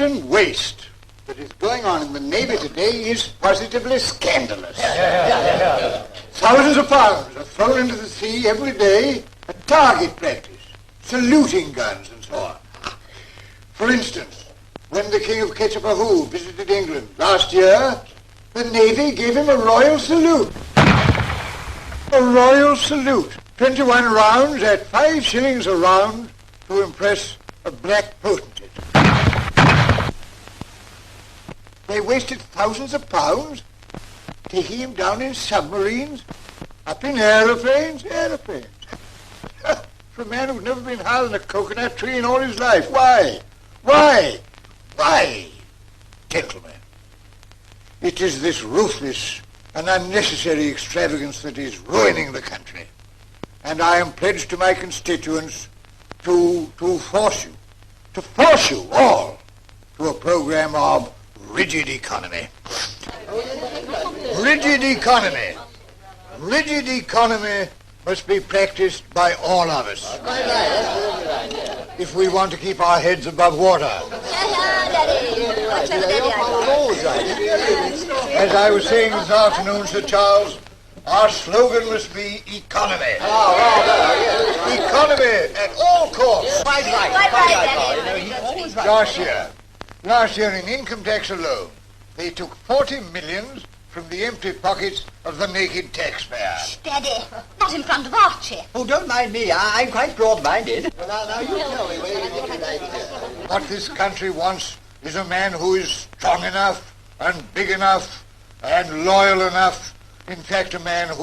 wanton waste that is going on in the Navy today is positively scandalous. Thousands of pounds are thrown into the sea every day at target practice, saluting guns and so on. For instance, when the King of Ketchupahoo visited England last year, the Navy gave him a royal salute. A royal salute. 21 rounds at 5 shillings a round to impress a black potentate. They wasted thousands of pounds taking him down in submarines, up in aeroplanes. For a man who'd never been higher than a coconut tree in all his life. Why? Gentlemen, it is this ruthless and unnecessary extravagance that is ruining the country. And I am pledged to my constituents to force you all to a program of rigid economy. Rigid economy must be practiced by all of us if we want to keep our heads above water. As I was saying this afternoon, Sir Charles, our slogan must be economy. Economy at all costs. Quite right. Last year in income tax alone, they took 40 millions from the empty pockets of the naked taxpayer. Steady. Not in front of Archie. Oh, don't mind me. I'm quite broad-minded. Now you tell me where you get the idea. What this country wants is a man who is strong enough and big enough and loyal enough. In fact, a man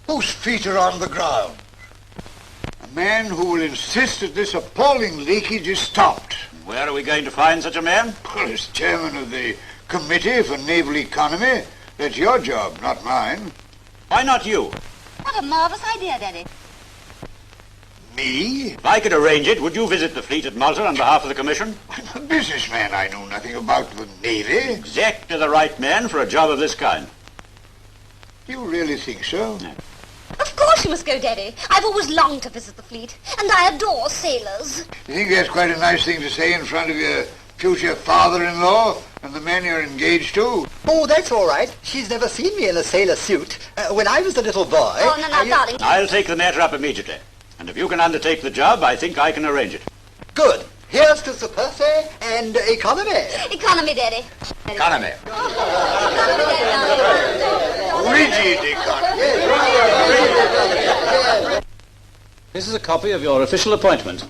whose feet are on the ground. A man who will insist that this appalling leakage is stopped. Where are we going to find such a man? Well, as chairman of the Committee for Naval Economy, that's your job, not mine. Why not you? What a marvellous idea, Daddy. Me? If I could arrange it, would you visit the fleet at Malta on behalf of the Commission? I'm a businessman. I know nothing about the Navy. Exactly the right man for a job of this kind. Do you really think so? Yeah. Of course you must go, Daddy. I've always longed to visit the fleet, and I adore sailors. You think that's quite a nice thing to say in front of your future father-in-law and the man you're engaged to? Oh, that's all right. She's never seen me in a sailor suit. When I was a little boy... Oh, no, darling. I'll take the matter up immediately. And if you can undertake the job, I think I can arrange it. Good. Here's to Sir Percy and economy. Economy, Daddy. Economy. Economy, Daddy. Rigid economy. This is a copy of your official appointment.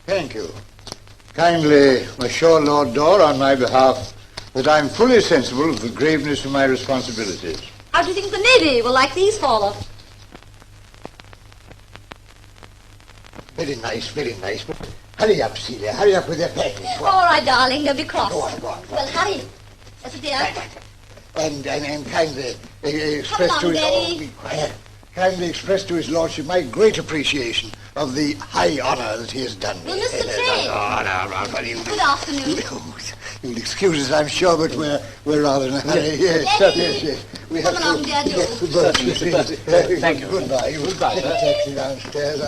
Thank you. Kindly assure Lord Dorr on my behalf that I'm fully sensible of the graveness of my responsibilities. How do you think the Navy will like these, Father? Very nice, very nice. But hurry up, Celia. Hurry up with your packing. All right, darling. Don't be cross. Go on. Well, hurry. Yes, dear. And kindly express Come on, to his... Daddy. Oh, be quiet. Kindly express to his lordship my great appreciation of the high honour that he has done me. Well, Mr. Train. Good afternoon. You'll excuse us, I'm sure, but we're rather in a hurry. Yes, yes. We Come have along, to dear, do. get to Berkeley. Thank you. Goodbye. Goodbye, sir. Taxi downstairs.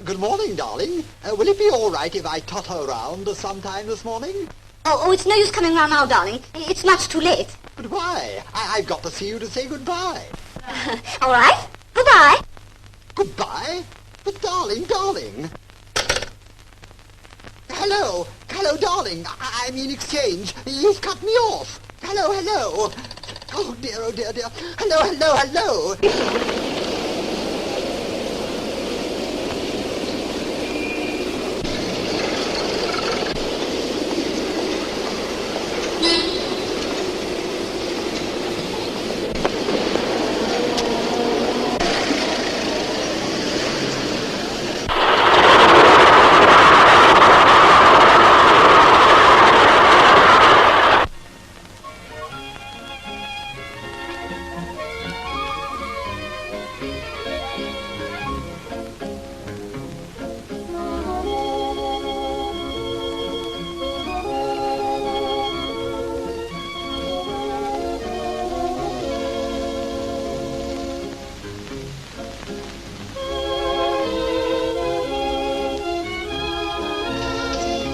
Good morning, darling. Will it be all right if I totter round sometime this morning? Oh, it's no use coming round now, darling. It's much too late. But why? I've got to see you to say goodbye. All right. Goodbye. Goodbye? But darling. Hello, darling. I mean exchange. You've cut me off. Hello. Oh, dear. Hello.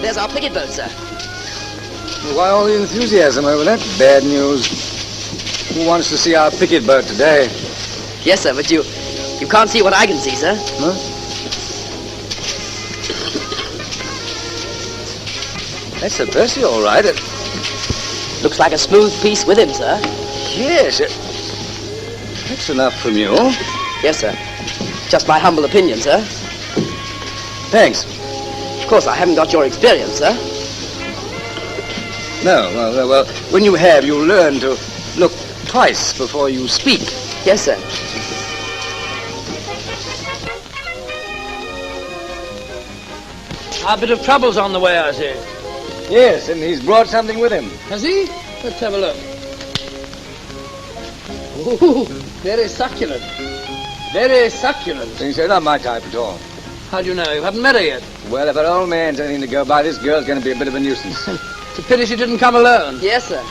there's our picket boat, sir. Why all the enthusiasm over that bad news? Who wants to see our picket boat today? Yes, sir, but you can't see what I can see, sir. Huh? That's Sir Percy, all right. It looks like a smooth piece with him, sir. Yes, that's enough from you. Yes, sir. Just my humble opinion, sir. Thanks. Of course, I haven't got your experience, sir. No, well, when you have, you'll learn to look twice before you speak. Yes, sir. A bit of trouble's on the way, I see. Yes, and he's brought something with him. Has he? Let's have a look. Ooh, very succulent. Very succulent. So not my type at all. How do you know? You haven't met her yet. Well, if an old man's anything to go by, this girl's going to be a bit of a nuisance. It's a pity she didn't come alone. Yes, sir.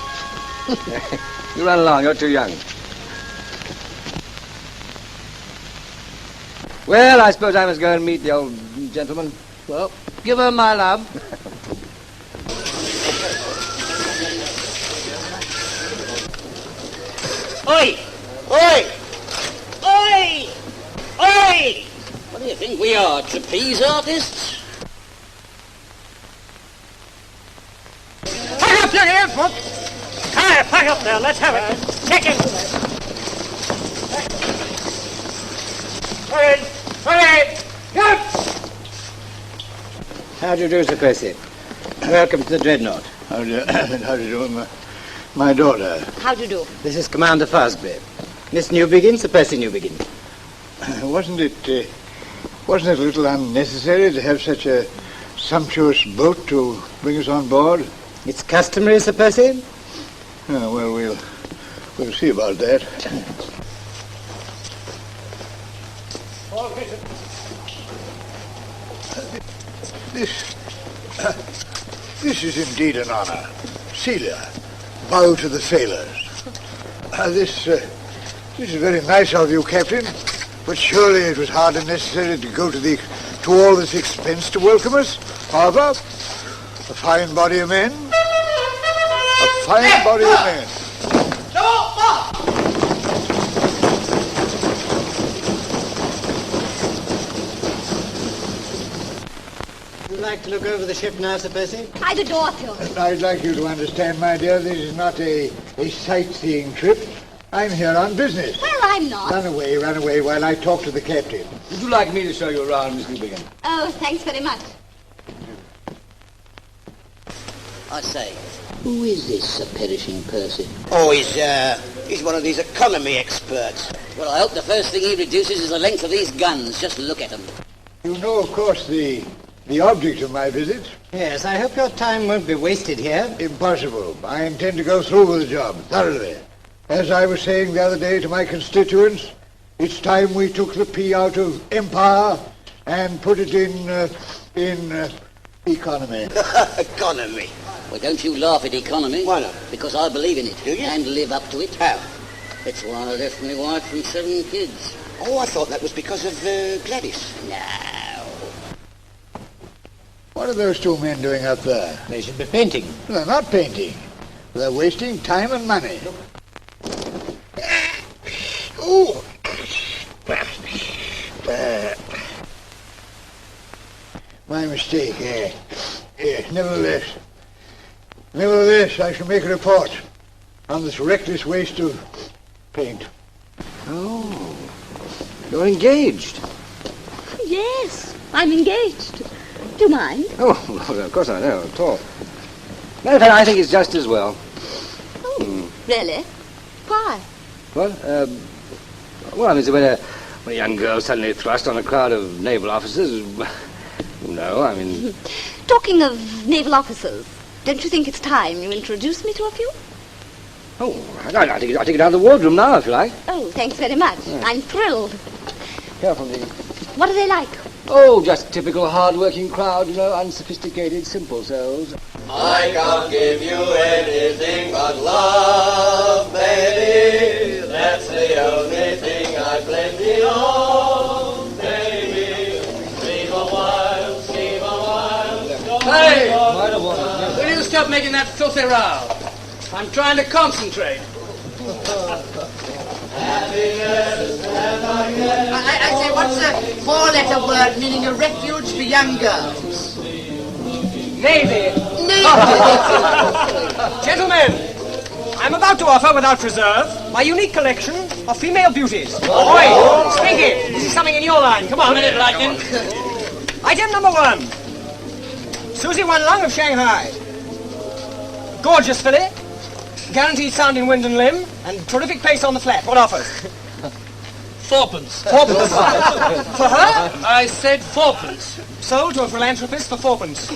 You run along, you're too young. Well, I suppose I must go and meet the old gentleman. Well, give her my love. Oi! Oi! Oi! Oi! What do you think we are, trapeze artists? Pack up your earfoot! Hi, pack up there, let's have it. Check it! Hurry! Go! How do you do, Sir Percy? Welcome to the Dreadnought. How do you do, my daughter? How do you do? This is Commander Fosbury. Miss Newbegin, Sir Percy Newbegin. Wasn't it a little unnecessary to have such a sumptuous boat to bring us on board? It's customary, Sir Percy. Oh, well, we'll see about that. This is indeed an honor. Celia, bow to the sailors. This is very nice of you, Captain, but surely it was hardly necessary to go to all this expense to welcome us. However, a fine body of men. A fine body of men. Would you like to look over the ship now, Sir Percy? I'd adore to. I'd like you to understand, my dear, this is not a sightseeing trip. I'm here on business. Well, I'm not. Run away while I talk to the captain. Would you like me to show you around, Miss Newbegin? Oh, thanks very much. I say, who is this Sir Perishing Percy? Oh, he's one of these economy experts. Well, I hope the first thing he reduces is the length of these guns. Just look at them. You know, of course, the object of my visit. Yes, I hope your time won't be wasted here. Impossible. I intend to go through with the job, thoroughly. As I was saying the other day to my constituents, it's time we took the P out of empire and put it in economy. Economy? Well, don't you laugh at economy. Why not? Because I believe in it. Do you? And live up to it. How? That's why I left my wife and 7 kids. Oh, I thought that was because of Gladys. No. What are those two men doing up there? They should be painting. They're not painting. They're wasting time and money. Oh! My mistake, Yes, nevertheless, I shall make a report on this reckless waste of paint. Oh, you're engaged. Yes, I'm engaged. Do you mind? Oh, well, of course I know, at all. Matter of fact, I think it's just as well. Oh, really? Why? Well, I mean, when a young girl suddenly thrust on a crowd of naval officers, no, I mean... Talking of naval officers, don't you think it's time you introduced me to a few? Oh, I'll take it down to the wardroom now, if you like. Oh, thanks very much. Yeah. I'm thrilled. Careful, dear. What are they like? Oh, just typical hard-working crowd, you know, unsophisticated, simple souls. I can't give you anything but love, baby. That's the only thing I plenty of, baby. Sleep a while, sleep a while. Hey! stop making that filthy row. I'm trying to concentrate. I say, what's a four-letter word meaning a refuge for young girls? Navy. Navy. Gentlemen, I'm about to offer, without reserve, my unique collection of female beauties. Oi, Stinky, this is something in your line. Come on. A minute, Lightning. Item number 1. Susie One Lung of Shanghai. Gorgeous filly, guaranteed sound in wind and limb, and terrific pace on the flat. What offers? Fourpence. Fourpence. For her? I said fourpence. Sold to a philanthropist for fourpence.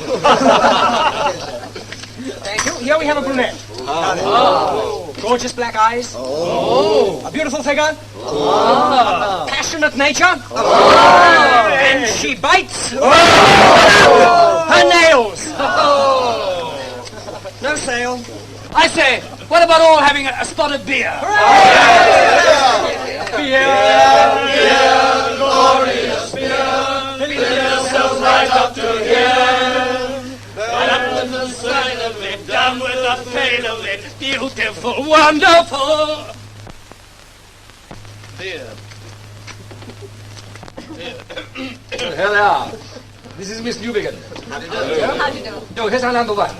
Thank you. Here we have a brunette. Oh. Gorgeous black eyes. Oh. A beautiful figure. Oh. Passionate nature. Oh. And she bites. Oh. Her nails. Oh. No sale. I say, what about all having a spot of beer? Beer, glorious beer, fill yourselves right up to here. Right up with the sight of it, down with the pain of it, beautiful, wonderful. Beer. Well, here they are. This is Miss Newbigin. How do you do? No, here's our number 1.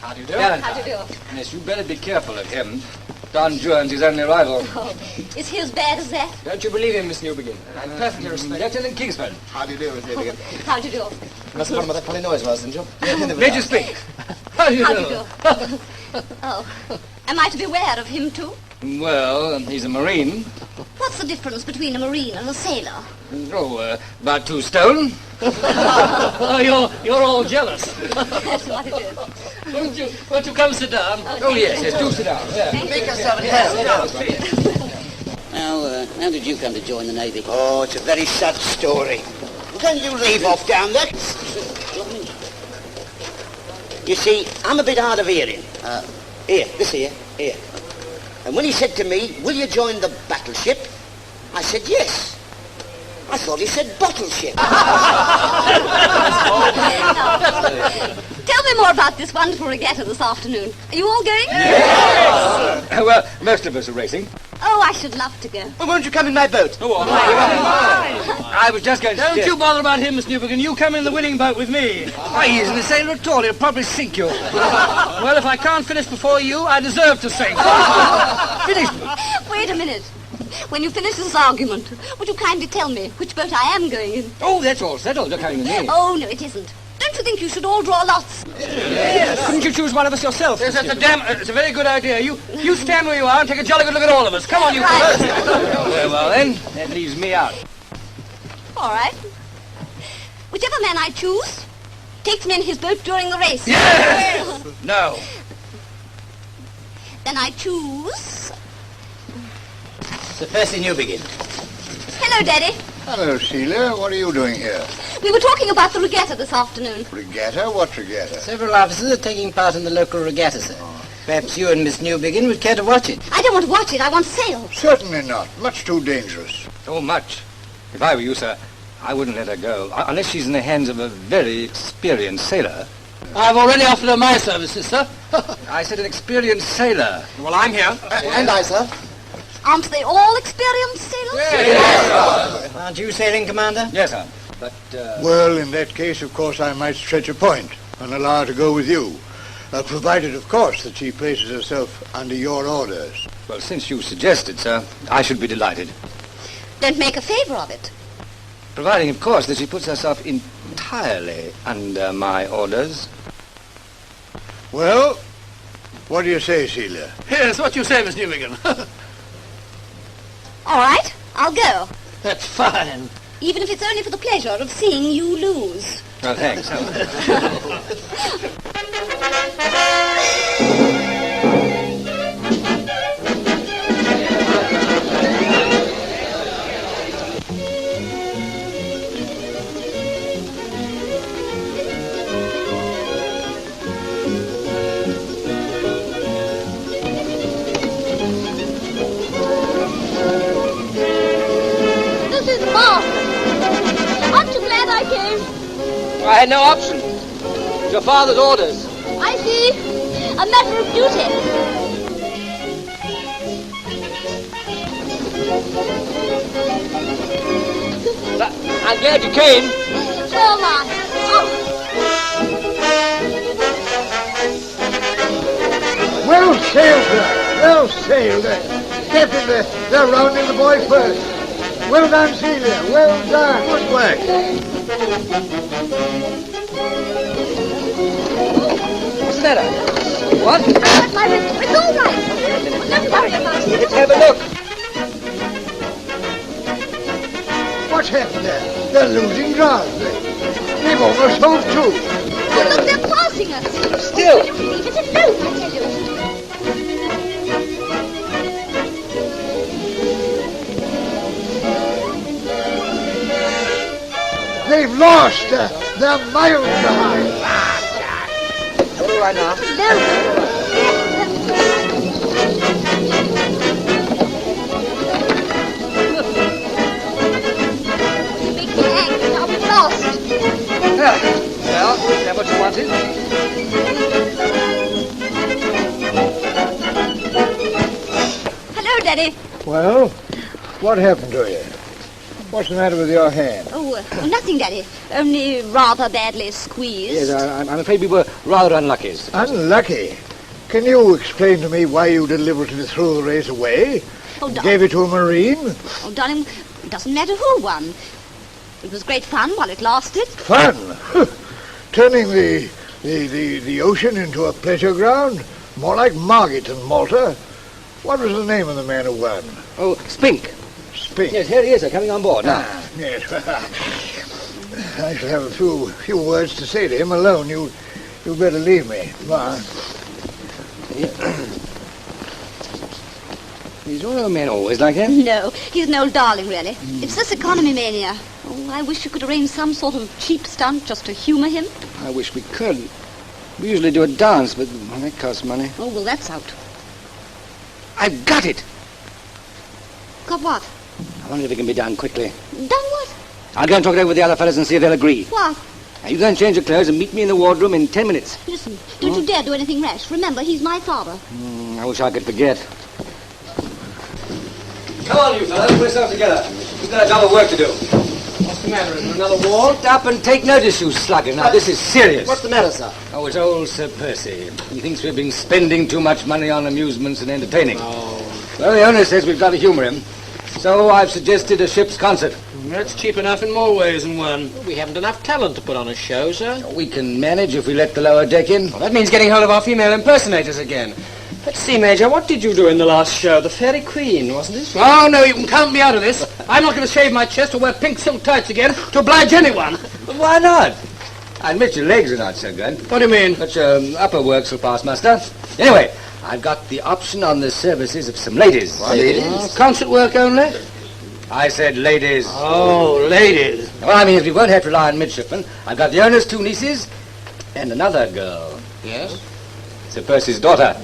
How do you do? Valentine. How do you do? Yes, you better be careful of him. Don Juan's his only rival. Oh, is he as bad as that? Don't you believe him, Miss Newbigin? I perfectly respect Lieutenant Kingsman. How do you do, Miss Newbigin? How do you do? Must have what that funny noise was, didn't you? Did you speak? How do you How do? do you do? Oh, am I to beware of him too? Well, he's a Marine. What's the difference between a marine and a sailor? Oh, about 2 stone. Oh, you're all jealous. That's what it is. Won't you come sit down? Oh, yes, do sit down. Yeah. Make yourself at home. How did you come to join the Navy? Oh, it's a very sad story. When did you leave off down there? You see, I'm a bit hard of hearing. Here. And when he said to me, will you join the battleship? I said, yes. I thought he said bottleship. Tell me more about this wonderful regatta this afternoon. Are you all going? Yes! Well, most of us are racing. Oh, I should love to go. Well, won't you come in my boat? Oh, I was just going to... Don't you bother about him, Miss Newbigin. You come in the winning boat with me. Why, he isn't a sailor at all. He'll probably sink you. Well, if I can't finish before you, I deserve to sink. Finish. Wait a minute. When you finish this argument, would you kindly tell me which boat I am going in? Oh, that's all settled. You're coming with me. Oh, no, it isn't. Don't you think you should all draw lots? Yes. Couldn't you choose one of us yourself? Yes, it's a very good idea. You stand where you are and take a jolly good look at all of us. Come on, you Right. fellas. Very well, then. That leaves me out. All right. Whichever man I choose takes me in his boat during the race. Yes! No. Then I choose... Sir Percy Newbigin. Hello, Daddy. Hello, Sheila. What are you doing here? We were talking about the regatta this afternoon. Regatta? What regatta? Several officers are taking part in the local regatta, sir. Perhaps you and Miss Newbigin would care to watch it. I don't want to watch it. I want to sail. Certainly not. Much too dangerous. Oh, much. If I were you, sir, I wouldn't let her go, unless she's in the hands of a very experienced sailor. I've already offered her my services, sir. I said an experienced sailor. Well, I'm here. And I, sir. Aren't they all experienced sailors? Yes. Aren't you sailing, Commander? Yes, sir. But, Well, in that case, of course, I might stretch a point and allow her to go with you. Provided, of course, that she places herself under your orders. well, since you suggested, sir, I should be delighted. Don't make a favour of it. Providing, of course, that she puts herself entirely under my orders. Well, what do you say, Sheila? Yes, what you say, Miss Newbigin. All right, I'll go. That's fine. Even if it's only for the pleasure of seeing you lose. Well, thanks. This is marvelous. Aren't you glad I came? I had no option. Your father's orders. I I see. A matter of duty. I'm glad you came. So am I. Well sailed, sir. Well sailed. Captain, they're rounding the boy first. Well done, Celia. Well done. Good work. What's the matter? What? But my wrist, it's all right. Don't worry about it. Let's have a look. What's happened there? They're losing ground. They've almost hove to. Oh, look, they're passing us. Still. Oh, will you leave it alone, I tell you. They've lost. They're miles behind. All right now. No. You make me angry. Now we've lost. Well, is that what you wanted? Hello, Daddy. Well, what happened to you? What's the matter with your hand? Oh, nothing, Daddy. Only rather badly squeezed. Yes, I'm afraid we were rather unlucky. Unlucky? Can you explain to me why you deliberately threw the race away? Oh, darling. Gave it to a Marine? Oh, darling, it doesn't matter who won. It was great fun while it lasted. Fun? Turning the ocean into a pleasure ground? More like Margate and Malta. What was the name of the man who won? Oh, Spink. Spink? Yes, here he is, coming on board now. Yes. I shall have a few words to say to him alone. You'd better leave me. Come on. Is one of the men always like him? No, he's an old darling, really. It's this economy mania. Oh, I wish you could arrange some sort of cheap stunt just to humour him. I wish we could. We usually do a dance, but that costs money. Oh, well, that's out. I've got it! Got what? I wonder if it can be done quickly. Done what? I'll go and talk it over with the other fellas and see if they'll agree. What? Now, you go and change your clothes and meet me in the wardroom in 10 minutes. Listen, don't you dare do anything rash. Remember, he's my father. I wish I could forget. Come on, you fellas, put yourselves together. We've got a job of work to do. What's the matter? Is there another war? Sit up and take notice, you sluggers. Now, this is serious. What's the matter, sir? Oh, it's old Sir Percy. He thinks we've been spending too much money on amusements and entertaining. Oh. Well, the owner says we've got to humour him. So I've suggested a ship's concert. That's cheap enough in more ways than one. We haven't enough talent to put on a show, sir. We can manage if we let the lower deck in. Well, that means getting hold of our female impersonators again. Let's see, Major, what did you do in the last show? The Fairy Queen, wasn't it? Oh, no, you can count me out of this. I'm not going to shave my chest or wear pink silk tights again to oblige anyone. But why not? I admit your legs are not so good. What do you mean? But your upper works will pass muster. Anyway, I've got the option on the services of some ladies. Ladies? Concert work only? I said ladies. Oh, ladies. Well, I mean, if we won't have to rely on midshipmen, I've got the owner's 2 nieces and another girl. Yes? Sir Percy's daughter.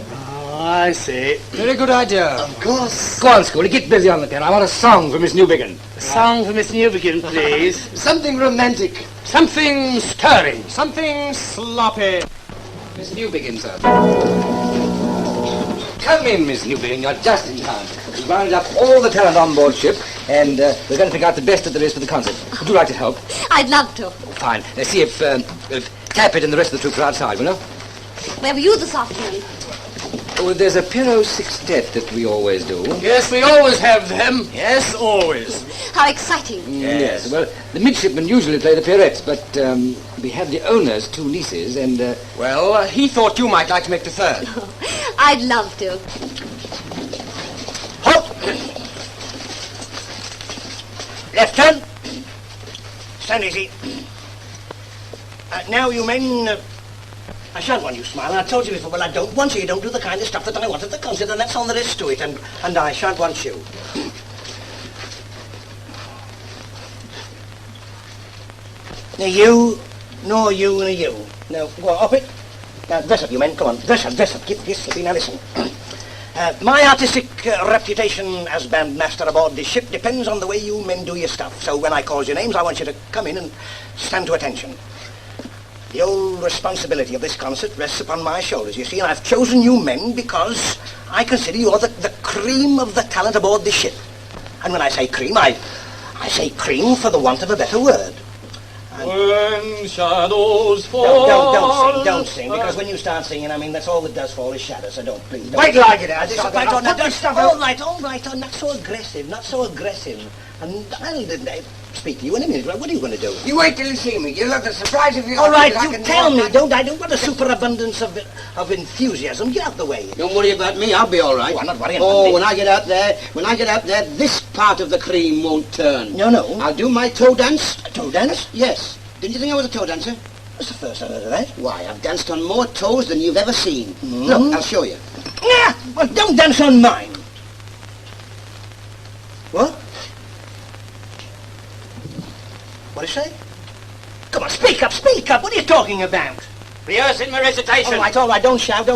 Oh, I see. Very good idea. Of course. Go on, Schoolie, get busy on the piano. I want a song for Miss Newbigin. A song for Miss Newbigin, please. Something romantic. Something stirring. Something sloppy. Miss Newbigin, sir. Come in, Miss Newbigin. You're just in time. We've rounded up all the talent on board ship, and we're going to pick out the best that there is for the concert. Would you like to help? I'd love to. Fine. Let's see if Tappet and the rest of the troops are outside, will you? Where were you this afternoon? Oh, there's a piano sextet that we always do. Yes, we always have them. Yes, always. How exciting. Yes. Well, the midshipmen usually play the Pierrettes, but we have the owner's 2 nieces, and... Well, he thought you might like to make the third. I'd love to. Halt! Left turn. Stand easy. Now, you men... I shan't want you to smile. I told you before, well, I don't want you. You don't do the kind of stuff that I want at the concert, and that's all there is to it, and I shan't want you. Now, you, nor you, nor you. Now, go on, up it. Now, dress up, you men. Come on, dress up. Keep this slippy. Now, listen. My artistic reputation as bandmaster aboard this ship depends on the way you men do your stuff. So when I call your names, I want you to come in and stand to attention. The whole responsibility of this concert rests upon my shoulders, you see, and I've chosen you men because I consider you're the cream of the talent aboard this ship. And when I say cream, I say cream for the want of a better word. When shadows fall... Don't sing, because when you start singing, I mean, that's all that does fall is shadows, so please don't. Wait till I get out. All right, not so aggressive. And I'll speak to you in a minute. What are you going to do? You wait till you see me. You'll have the surprise of your... All right, you tell me, don't I? Don't want a superabundance of enthusiasm. Get out the way. Don't worry about me, I'll be all right. Oh, I'm not worrying about me. when I get out there, this part of the cream won't turn. No. I'll do my toe dance. A toe dance? Yes. Didn't you think I was a toe dancer? That's the first I heard of that. Why, I've danced on more toes than you've ever seen. Mm. Look, I'll show you. Yeah, well, don't dance on mine. What? What do you say? Come on, speak up. What are you talking about? Rehearsing my recitation. All right, don't shout.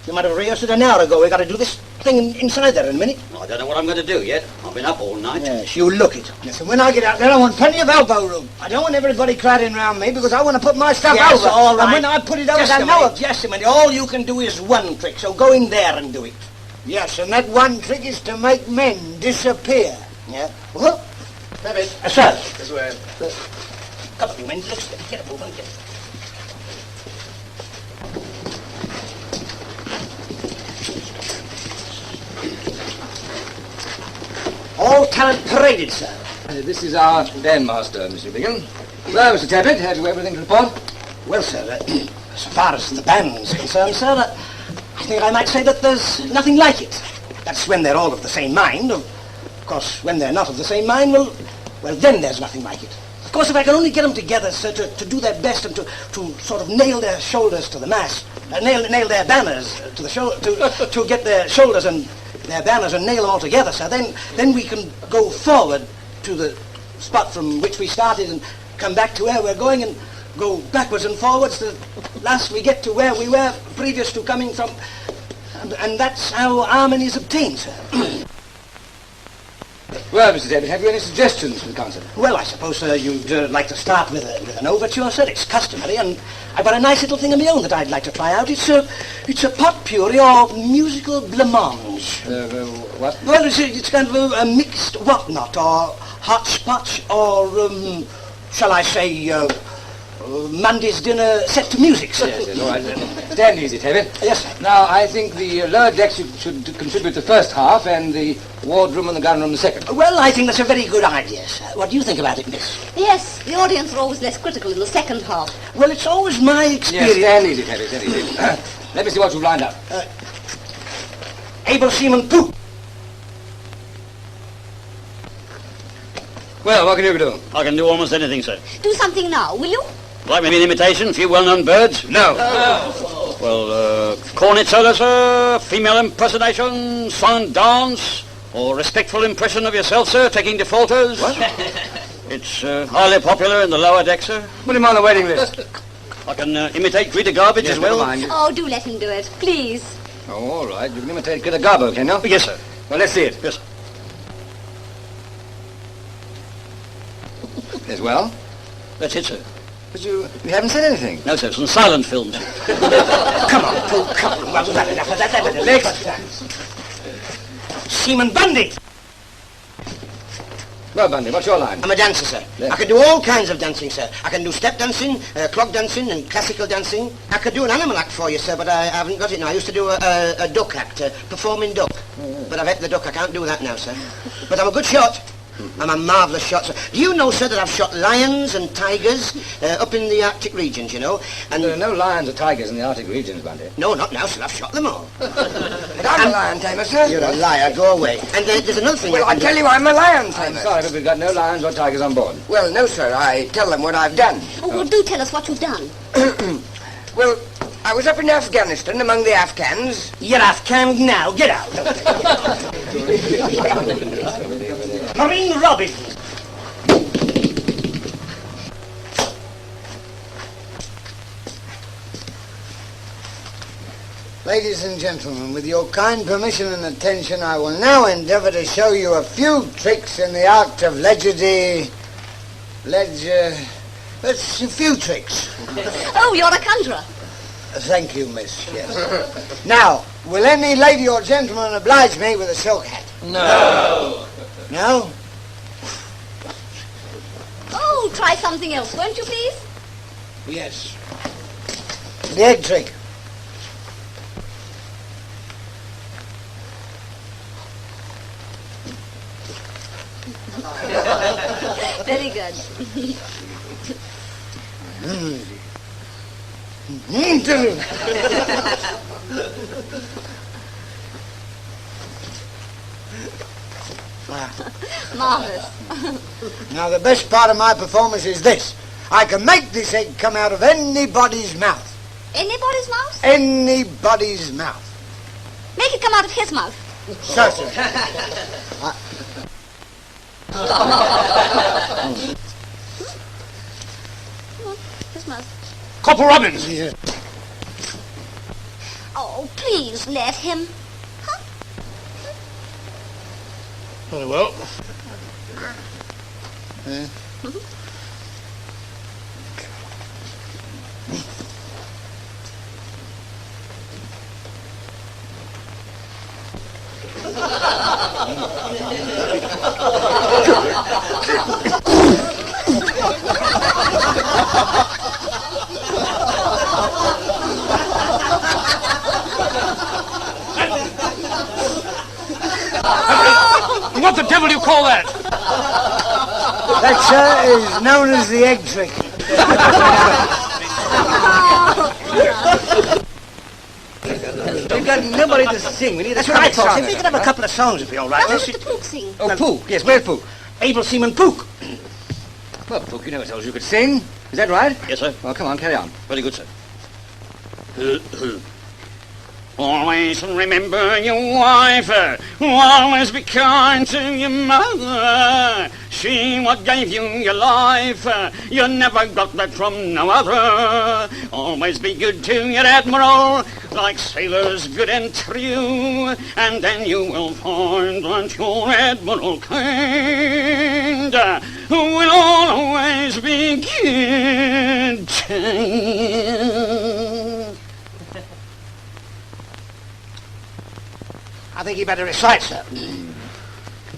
You might have rehearsed it an hour ago. We got to do this thing inside there in a minute. I don't know what I'm going to do yet. I've been up all night. Yes, you look it. Listen, when I get out there, I want plenty of elbow room. I don't want everybody crowding around me because I want to put my stuff Yes, over. all right. And when I put it over, Just I a know minute, it. just a minute. All you can do is one trick, so go in there and do it. Yes, and that one trick is to make men disappear. Yeah? What? David. Sir. This way. Come on, you men. Let's get a move on. All talent paraded, sir. This is our bandmaster, Mr. Bingham. Well, Mr. Tappett, have you everything to report? Well, sir, as far as the band's concerned, sir, I think I might say that there's nothing like it. That's when they're all of the same mind. Of course, when they're not of the same mind, well, then there's nothing like it. Of course, if I can only get them together, sir, to do their best and to sort of nail their shoulders to the mast, nail their banners to the shoulder, to get their shoulders and their banners and nail them all together, sir, then we can go forward to the spot from which we started and come back to where we're going and go backwards and forwards to last we get to where we were previous to coming from. And that's how harmony is obtained, sir. Well, Mr. Tappett, have you any suggestions for the concert? Well, I suppose, sir, you'd like to start with an overture, sir. It's customary, and I've got a nice little thing of my own that I'd like to try out. It's a potpourri or musical blancmange. What? Well, it's kind of a mixed whatnot, or hotchpotch, or, shall I say, Monday's dinner set to music, sir. Yes, all right. Stand easy, Tappett. Yes, sir. Now, I think the lower decks should contribute the first half and the wardroom and the gun room the second. Well, I think that's a very good idea, sir. What do you think about it, miss? Yes, the audience are always less critical in the second half. Well, it's always my experience... Yes, stand easy, Tappett, stand easy. Let me see what you've lined up. Able Seaman Poop. Well, what can you do? I can do almost anything, sir. Do something now, will you? Like maybe an imitation, a few well-known birds? No. Well, cornet solo, sir, female impersonation, song dance, or respectful impression of yourself, sir, taking defaulters. What? It's highly popular in the lower deck, sir. Put him on the waiting list. I can imitate Greta Garbage as well. Never mind. Oh, do let him do it, please. Oh, all right. You can imitate Greta Garbo, can you? Yes, sir. Well, let's see it. Yes, sir. Yes, well? That's it, sir. But you haven't said anything. No, sir, some silent films. Come on, Pooh, come on. Well, we've had enough of that. Next. Seaman Bundy. Well, Bundy, what's your line? I'm a dancer, sir. Yeah. I can do all kinds of dancing, sir. I can do step dancing, clog dancing, and classical dancing. I could do an animal act for you, sir, but I haven't got it now. I used to do a duck act, performing duck. But I've ate the duck. I can't do that now, sir. But I'm a good shot. I'm a marvellous shot, sir. Do you know, sir, that I've shot lions and tigers up in the Arctic regions, you know? And there are no lions or tigers in the Arctic regions, Bundy. No, not now, sir. I've shot them all. But I'm a lion tamer, sir. You're a liar. Go away. And there's another thing. Well, I tell you, I'm a lion tamer. I'm sorry, but we've got no lions or tigers on board. Well, no, sir. I tell them what I've done. Oh, well, do tell us what you've done. Well, I was up in Afghanistan among the Afghans. You're Afghan now. Get out. Marine Robbins. Ladies and gentlemen, with your kind permission and attention, I will now endeavour to show you a few tricks in the art of It's a few tricks. Oh, you're a conjurer. Thank you, miss, yes. Now, will any lady or gentleman oblige me with a silk hat? No. No? Oh, try something else, won't you, please? Yes. The egg trick. Very good. Marvellous. Now, the best part of my performance is this. I can make this egg come out of anybody's mouth. Anybody's mouth? Anybody's mouth. Make it come out of his mouth. Certainly. Come on, his mouth. Corporal Robbins! Yeah. Oh, please let him. Very well. What the devil do you call that? That, sir, is known as the egg trick. We've got nobody to sing. We need That's what I thought. If we could have a couple of songs, if you're all right. How does the Pook sing? Oh, Pook. Yes, where's Pook? Able Seaman Pook. Well, Pook, you never told us you could sing. Is that right? Yes, sir. Well, come on, carry on. Very good, sir. Always remember your wife, always be kind to your mother. She what gave you your life, you never got that from no other. Always be good to your admiral, like sailors good and true, and then you will find that your admiral kind will always be good to you. I think you better recite, sir.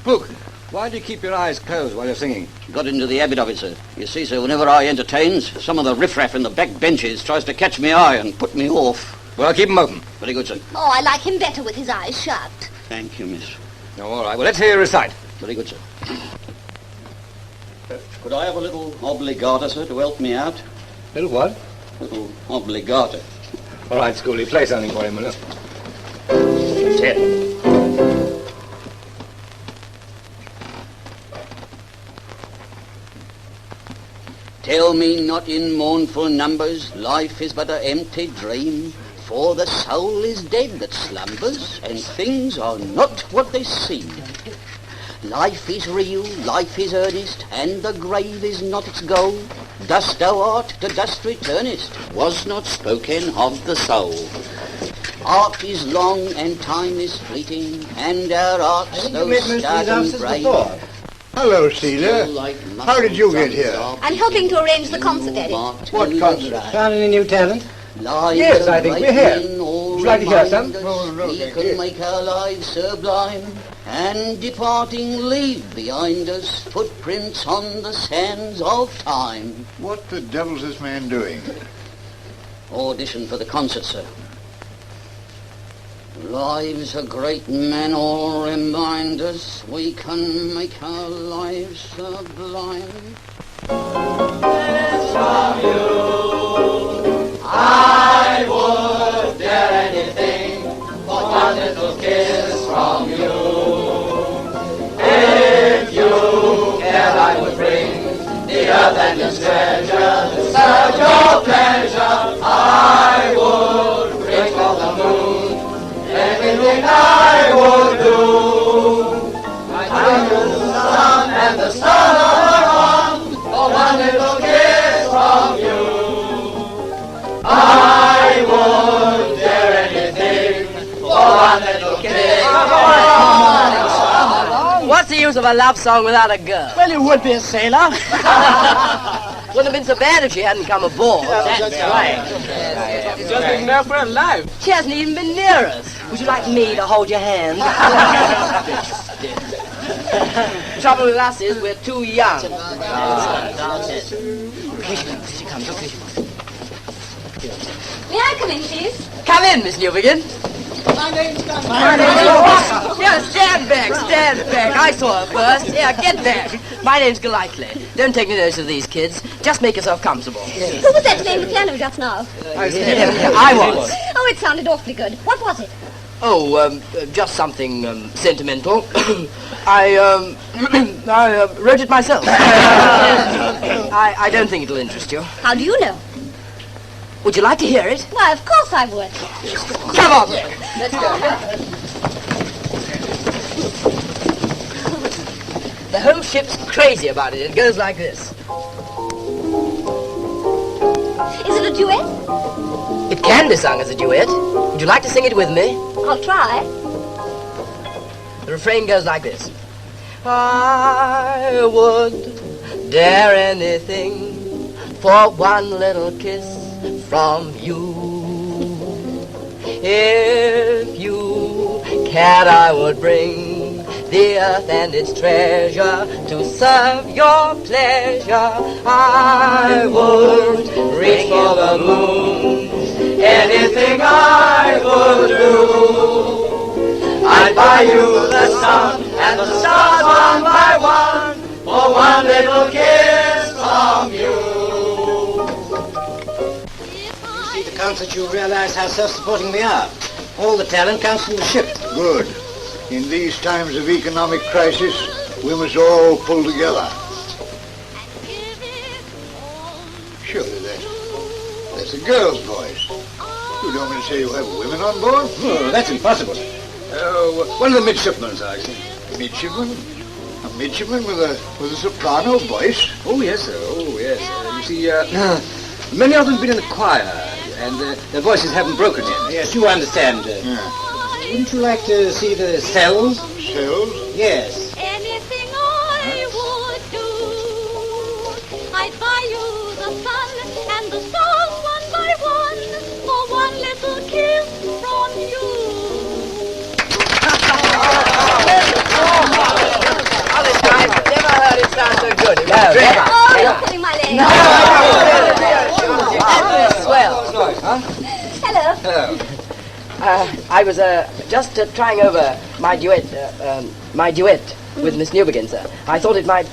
Pook, why do you keep your eyes closed while you're singing? Got into the habit of it, sir. You see, sir, whenever I entertains, some of the riffraff in the back benches tries to catch me eye and put me off. Well, keep 'em open. Very good, sir. Oh, I like him better with his eyes shut. Thank you, miss. Oh, all right. Well, let's hear you recite. Very good, sir. Could I have a little obligata, sir, to help me out? Little what? Little obligata. All right, Schoolie, play something for him, will you? That's it. Tell me not in mournful numbers, life is but an empty dream, for the soul is dead that slumbers, and things are not what they seem. Life is real, life is earnest, and the grave is not its goal. Dust thou art, to dust returnest, was not spoken of the soul. Art is long and time is fleeting, and our arts those start and break. Hello, Caesar. How did you get here? I'm helping to arrange the concert, Eddie. What concert? Found any new talent? Yes, I think we're here. Would you like to hear some? We can make our lives sublime, and departing leave behind us footprints on the sands of time. What the devil's this man doing? Audition for the concert, sir. Lives a great man all remind us we can make our lives sublime. From you, I would dare anything for one little kiss from you. If you care, I would bring the earth and its treasure to serve your pleasure. I would bring for the moon anything I would do. I do the sun and the sun are one for one little kiss from you. I would dare anything for one little kiss from you. What's the use of a love song without a girl? Well, you would be a sailor. Wouldn't have been so bad if she hadn't come aboard. That's right. Just been there for her life. She hasn't even been near us. Would you like me to hold your hand? Trouble with us is we're too young. Here she comes. May I come in, please? Come in, Miss Newbegin. My name's Duncan. Yeah, stand back. I saw her first. Yeah, get back. My name's Golightly. Don't take any notice of these kids. Just make yourself comfortable. Who was that playing the piano just now? I was. Oh, it sounded awfully good. What was it? Oh, just something sentimental. I wrote it myself. I don't think it'll interest you. How do you know? Would you like to hear it? Why, of course I would. Come on. Let's go. The whole ship's crazy about it. It goes like this. Is it a duet? It can be sung as a duet. Would you like to sing it with me? I'll try. The refrain goes like this. I would dare anything for one little kiss from you. If you cared, I would bring the earth and its treasure to serve your pleasure. I would reach for the moon, anything I would do. I'd buy you the sun and the stars one by one for one little kiss from you. See the concert, you realize how self-supporting we are. All the talent comes from the ship. Good. In these times of economic crisis, we must all pull together. Surely that's a girl's voice. You don't mean to say you have women on board? Oh, that's impossible. One of the midshipmen, I see. Midshipman? A midshipman with a soprano voice? Oh, yes, sir. Oh, yes. You see, many of them have been in the choir, and their voices haven't broken yet. Yes, you understand. Wouldn't you like to see the cells? Cells? Yes. Anything I would do. I'd buy you the sun and the stars one by one for one little kiss from you. Honest, I've never heard it sound so good. Oh, you're pulling my leg. Swell. Hello. I was just trying over my duet with Miss Newbegin, sir. I thought it might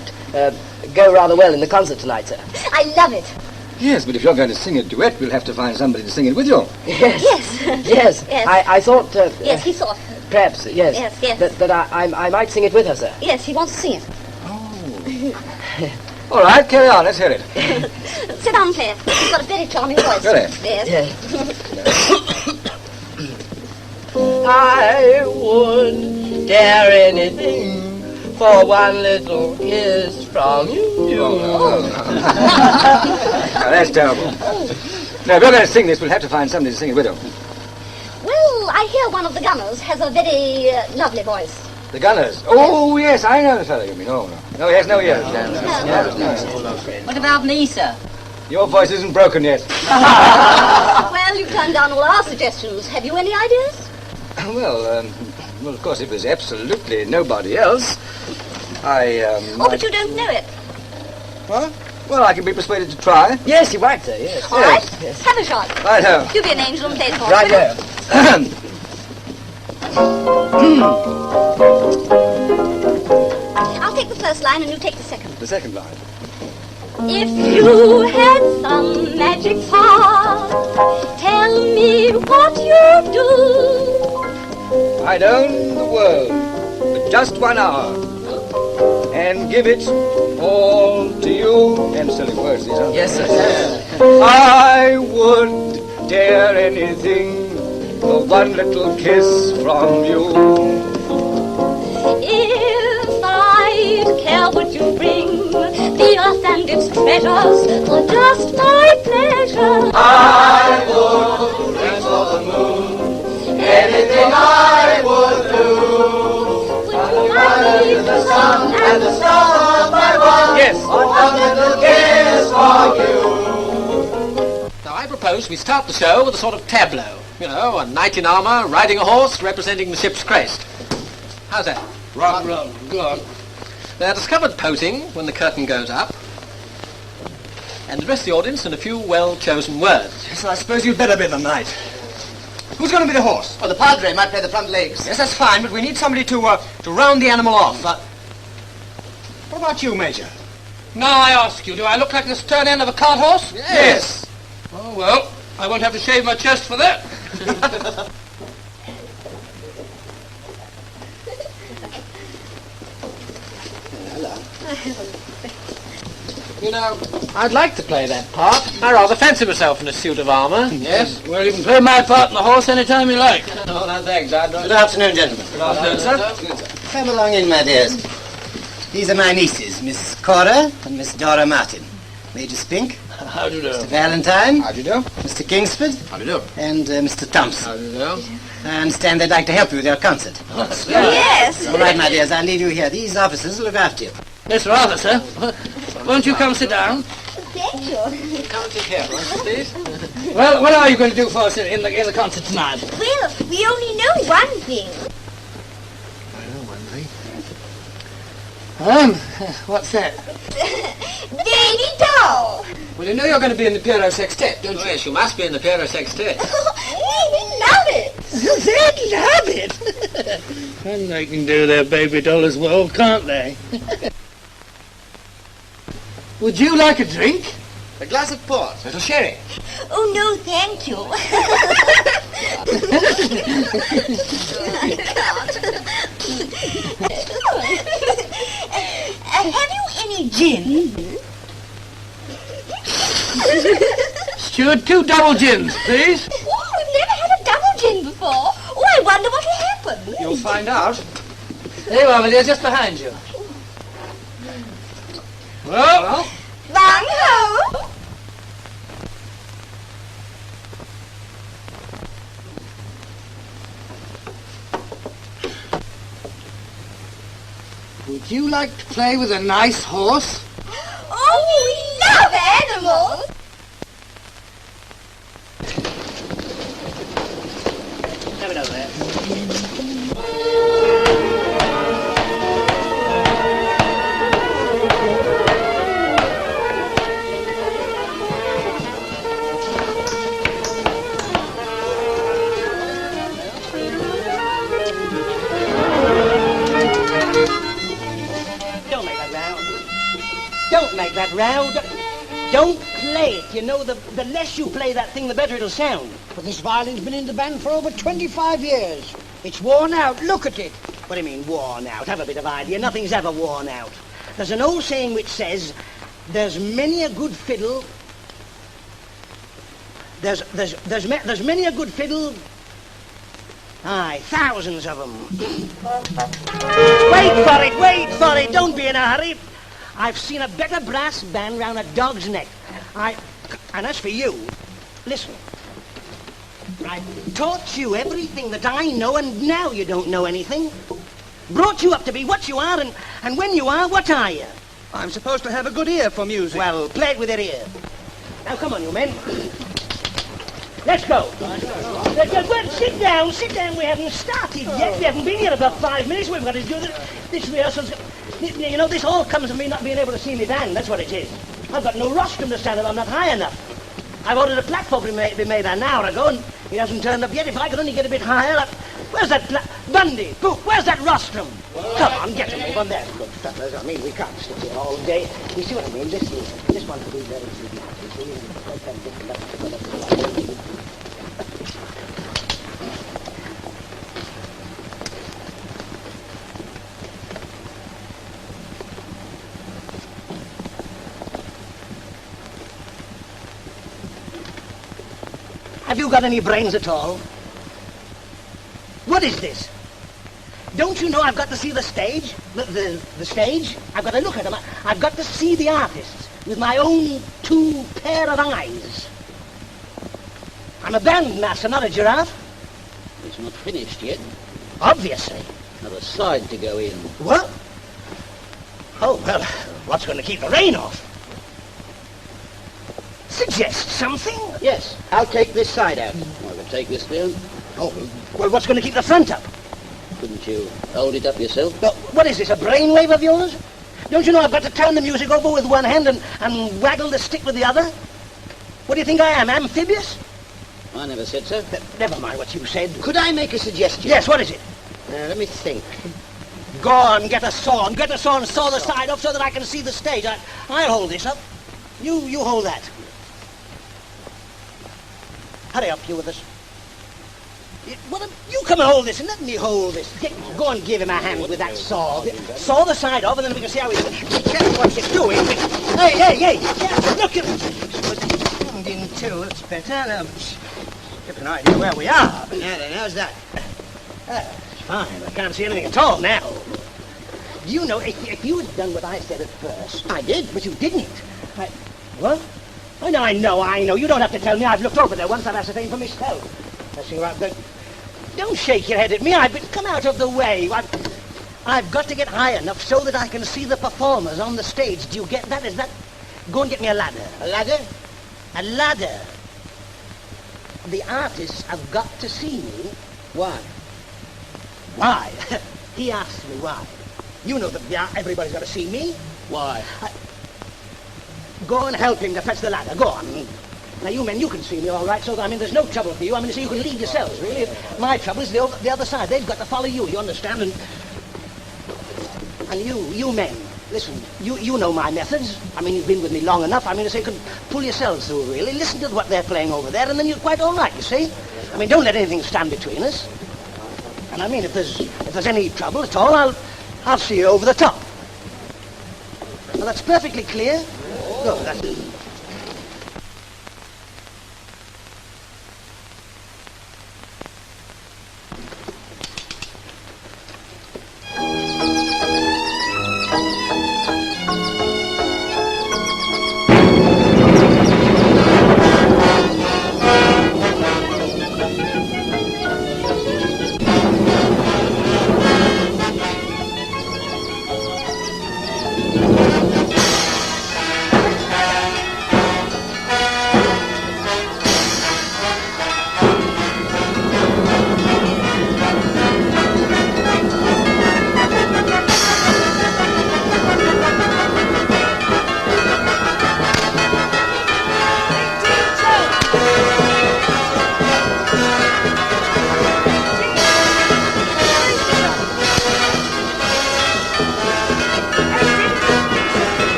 go rather well in the concert tonight, sir. I love it. Yes, but if you're going to sing a duet, we'll have to find somebody to sing it with you. Yes. Yes. I thought... yes, he thought. Perhaps, yes. Yes. That I might sing it with her, sir. Yes, he wants to sing it. All right, carry on. Let's hear it. Sit down, please. He's got a very charming voice. Really? Yes. I would dare anything for one little kiss from you. No, that's terrible. Now, if you're going to sing this, we'll have to find somebody to sing it with you. Well, I hear one of the gunners has a very lovely voice. The Gunners? Oh, yes, I know the fellow you mean. No, he has no ears. What about me, sir? Your voice isn't broken yet. Well, you've turned down all our suggestions. Have you any ideas? Well, of course, if there's absolutely nobody else, but you don't know it. What? Well, I can be persuaded to try. Yes, you might, sir, yes. All right, have a shot. Righto. You be an angel and play it for us. Right there. I'll take the first line and you take the second. The second line. If you had some magic power, tell me what you do. I'd own the world for just 1 hour and give it all to you. And silly words these are. Yes, sir. I would dare anything for one little kiss from you. If I'd care what you bring, the earth and its treasures, for just my pleasure, I would reach for the moon, anything I would do. I'd leave the sun and the stars one by one, yes, for one little kiss for you. suppose we start the show with a sort of tableau. You know, a knight in armour riding a horse representing the ship's crest. How's that? Wrong. Go on. They're discovered posing when the curtain goes up and address the audience in a few well-chosen words. So I suppose you'd better be the knight. Who's going to be the horse? Well, the padre might play the front legs. Yes, that's fine, but we need somebody to round the animal off. What about you, Major? Now I ask you, do I look like the stern end of a cart horse? Yes. Oh, well, I won't have to shave my chest for that. You know, I'd like to play that part. I rather fancy myself in a suit of armour. Yes, well, you can play my part in the horse any time you like. Oh, no, thanks. I'd Good afternoon, gentlemen. Good afternoon, sir. Come along in, my dears. These are my nieces, Miss Cora and Miss Dora Martin. Major Spink. How do you do? Mr. Valentine. How do you do? Mr. Kingsford. How do you do? And Mr. Thompson. How do you do? I understand they'd like to help you with your concert. Yes. All right, my dears, I'll leave you here. These officers will look after you. Yes, rather, sir. Won't you come sit down? Thank you. Come and sit here, please. Well, what are you going to do for us in the concert tonight? Well, we only know one thing. I know one thing. What's that? Baby doll. Well, you know you're going to be in the Piero Sextet, don't you? Oh, yes, you must be in the Piero Sextet. We love it. They love it. And they can do their baby doll as well, can't they? Would you like a drink? A glass of port. A little sherry. Oh, no, thank you. Have you any gin? Steward, 2 double gins, please. Oh, we've never had a double gin before. Oh, I wonder what will happen. You'll find out. There you are, my dear, just behind you. Well, Bang ho! would you like to play with a nice horse? Oh, we love animals. Have it over there. Don't make that row. Don't make that row. Don't play it. You know, the less you play that thing, the better it'll sound. But this violin's been in the band for over 25 years. It's worn out. Look at it. What do you mean, worn out? Have a bit of idea. Nothing's ever worn out. There's an old saying which says, there's many a good fiddle... There's many a good fiddle... Aye, thousands of them. Wait for it. Don't be in a hurry. I've seen a better brass band round a dog's neck. And as for you, listen. I've taught you everything that I know, and now you don't know anything. Brought you up to be what you are, and when you are, what are you? I'm supposed to have a good ear for music. Well, play it with your ear. Now, come on, you men. Let's go. Well, sit down. We haven't started yet. We haven't been here about 5 minutes. We've got to do this rehearsal. You know, this all comes from me not being able to see me band. That's what it is. I've got no rostrum to stand on. I'm not high enough. I've ordered a platform to be made an hour ago, and he hasn't turned up yet. If I could only get a bit higher... Where's that Bundy? Poop, where's that rostrum? Come on, get a move on there. Good fellas, I mean, we can't sit here all day. You see what I mean? This one will be very easy. Have you got any brains at all? What is this? Don't you know I've got to see the stage? The stage? I've got to look at them. I've got to see the artists with my own 2 pair of eyes. I'm a bandmaster, not a giraffe. It's not finished yet. Obviously. Another side to go in. What? Oh, well, what's going to keep the rain off? Suggest something? Yes, I'll take this side out. I could take this down. Oh, well, what's going to keep the front up? Couldn't you hold it up yourself? Well, what is this, a brainwave of yours? Don't you know I've got to turn the music over with one hand and waggle the stick with the other? What do you think I am, amphibious? I never said so. Never mind what you said. Could I make a suggestion? Yes, what is it? Let me think. Go on, get a saw and saw the side off so that I can see the stage. I'll hold this up. You hold that. Hurry up, you with us. You come and hold this and let me hold this. Go and give him a hand with that saw. Saw the side off and then we can see how he's... Be careful what you're doing. Hey, careful, look at it. Turned in two, that's better. Now, get an idea where we are. Now then, how's that? It's fine, I can't see anything at all now. Do you know, if you had done what I said at first... I did. But you didn't. What? I know. You don't have to tell me. I've looked over there once. I've ascertained for myself. Don't shake your head at me. Come out of the way. I've got to get high enough so that I can see the performers on the stage. Do you get that? Go and get me a ladder. A ladder? A ladder. The artists have got to see me. Why? Why? He asked me why. You know that everybody's got to see me. Why? Go and help him to fetch the ladder. Go on. Now, you men, you can see me all right, so, there's no trouble for you. So you can lead yourselves, really. My trouble is the other side. They've got to follow you understand? And you men, listen, you know my methods. You've been with me long enough. So you can pull yourselves through, really. Listen to what they're playing over there, and then you're quite all right, you see? Don't let anything stand between us. And if there's any trouble at all, I'll see you over the top. Now, that's perfectly clear. Good, that's it.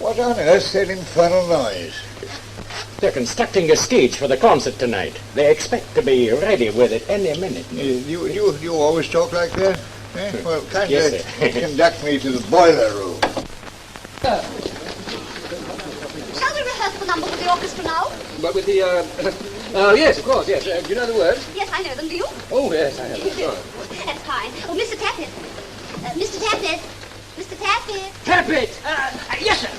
What on earth's that infernal noise? They're constructing a stage for the concert tonight. They expect to be ready with it any minute. You always talk like that? Eh? Well, Yes, sir. conduct me to the boiler room. Shall we rehearse the number with the orchestra now? But with the, yes, of course, yes. Do you know the words? Yes, I know them. Do you? Oh, yes, I have. Sorry. That's fine. Oh, Mr. Tappet. Mr. Tappet. Mr. Tappet. Tappet! Yes, sir.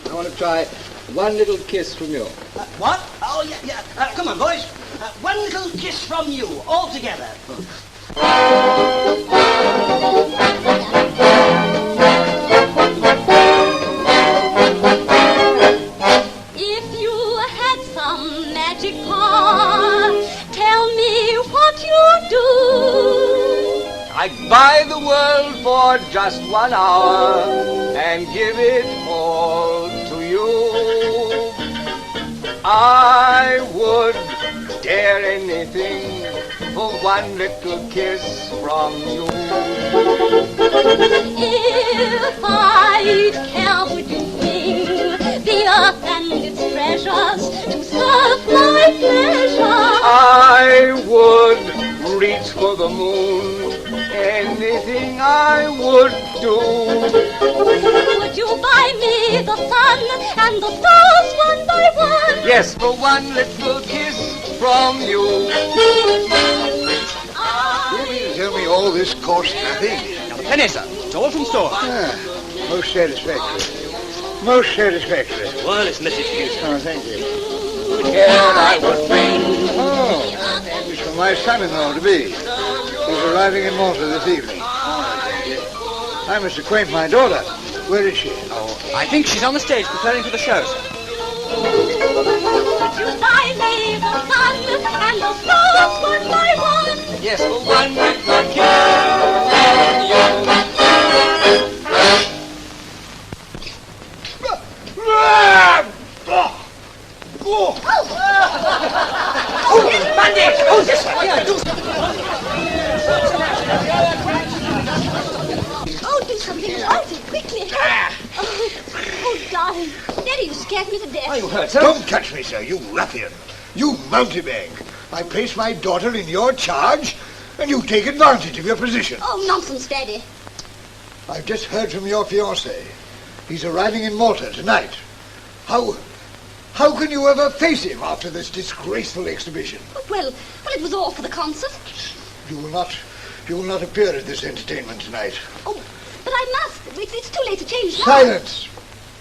I want to try one little kiss from you. What? Oh, yeah. Come on, boys. One little kiss from you, all together. If you had some magic power, tell me what you'd do. I'd buy the world for just 1 hour and give it all to you. I would dare anything for one little kiss from you. If I'd care, would you bring the earth and its treasures to serve my pleasure? I would reach for the moon, anything I would do. Would you buy me the sun and the stars one by one? Yes, for one little kiss from you. You mean to tell me all all this costs nothing. Not a penny, sir. It's all from store. Most satisfactory. Most satiratory. Wireless message for you, sir. Oh, thank you. Here I would bring. Oh, it's for my son-in-law to be. He's arriving in Malta this evening. I must acquaint my daughter. Where is she? Oh, I think she's on the stage preparing for the show, sir. I lay the sun and the stars one by one. Yes, one with the care and you. Oh, bandit! Oh, yes, sir. Yeah, do Oh, do something about it, quickly. Oh, darling. Daddy, you scared me to death. Oh, you hurt, sir? Don't touch me, sir, you ruffian. You mountebank. I place my daughter in your charge, and you take advantage of your position. Oh, nonsense, Daddy. I've just heard from your fiancé. He's arriving in Malta tonight. How can you ever face him after this disgraceful exhibition? Well, it was all for the concert. You will not appear at this entertainment tonight. Oh, but I must. It's too late to change now. Silence!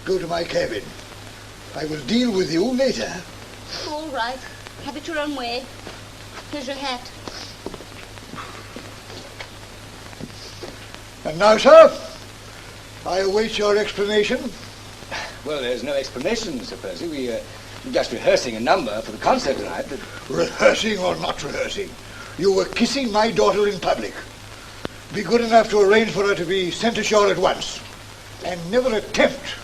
Go to my cabin. I will deal with you later. All right. Have it your own way. Here's your hat. And now, sir, I await your explanation. Well, there's no explanation, Sir Percy. We're just rehearsing a number for the concert tonight. But... Rehearsing or not rehearsing, you were kissing my daughter in public. Be good enough to arrange for her to be sent ashore at once, and never attempt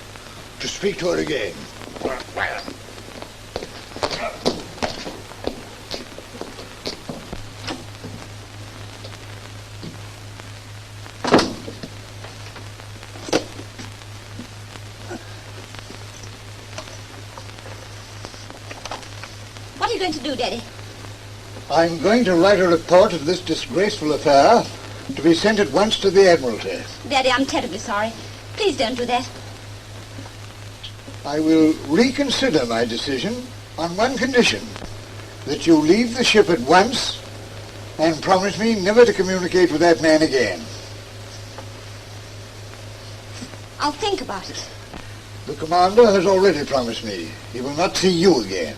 to speak to her again. What are you going to do, Daddy? I'm going to write a report of this disgraceful affair to be sent at once to the Admiralty. Daddy, I'm terribly sorry. Please don't do that. I will reconsider my decision on one condition, that you leave the ship at once and promise me never to communicate with that man again. I'll think about it. The commander has already promised me he will not see you again.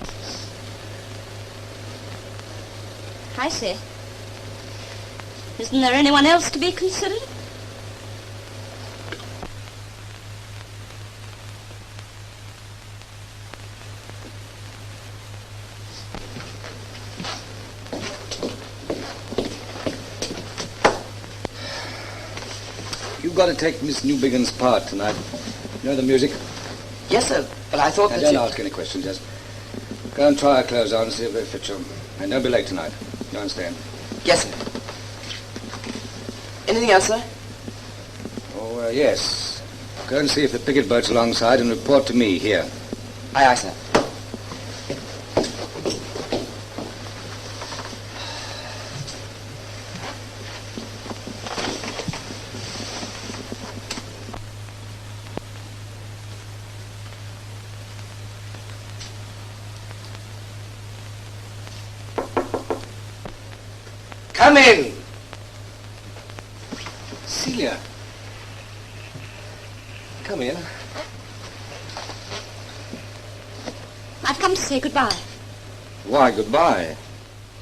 I see. Isn't there anyone else to be considered? You've got to take Miss Newbiggins' part tonight. You know the music? Yes, sir, but I thought Now, that don't you... ask any questions, just go and try her clothes on and see if they fit you. And don't be late tonight. You understand? Yes, sir. Anything else, sir? Oh, yes. Go and see if the picket boat's alongside and report to me here. Aye, aye, sir. Come in! Celia. Come in. I've come to say goodbye. Why, goodbye.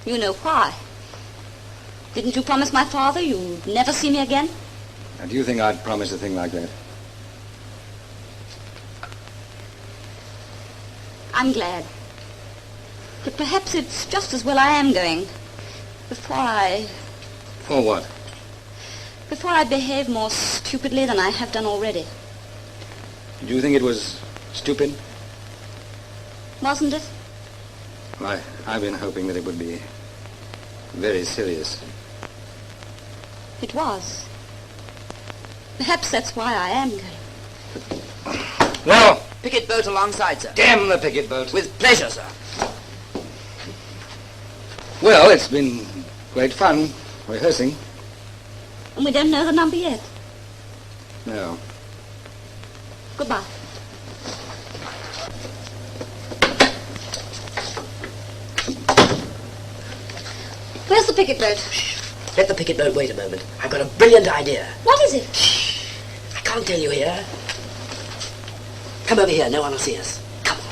You know why. Didn't you promise my father you'd never see me again? Now, do you think I'd promise a thing like that? I'm glad. But perhaps it's just as well I am going. Before I what? Before I behave more stupidly than I have done already. Do you think it was stupid? Wasn't it? Well, I've been hoping that it would be very serious. It was. Perhaps that's why I am going. No! Picket boat alongside, sir. Damn the picket boat. With pleasure, sir. Well, it's been great fun rehearsing. And we don't know the number yet. No. Goodbye. Where's the picket boat? Let the picket boat wait a moment. I've got a brilliant idea. What is it? I can't tell you here. Come over here, no one will see us. Come on.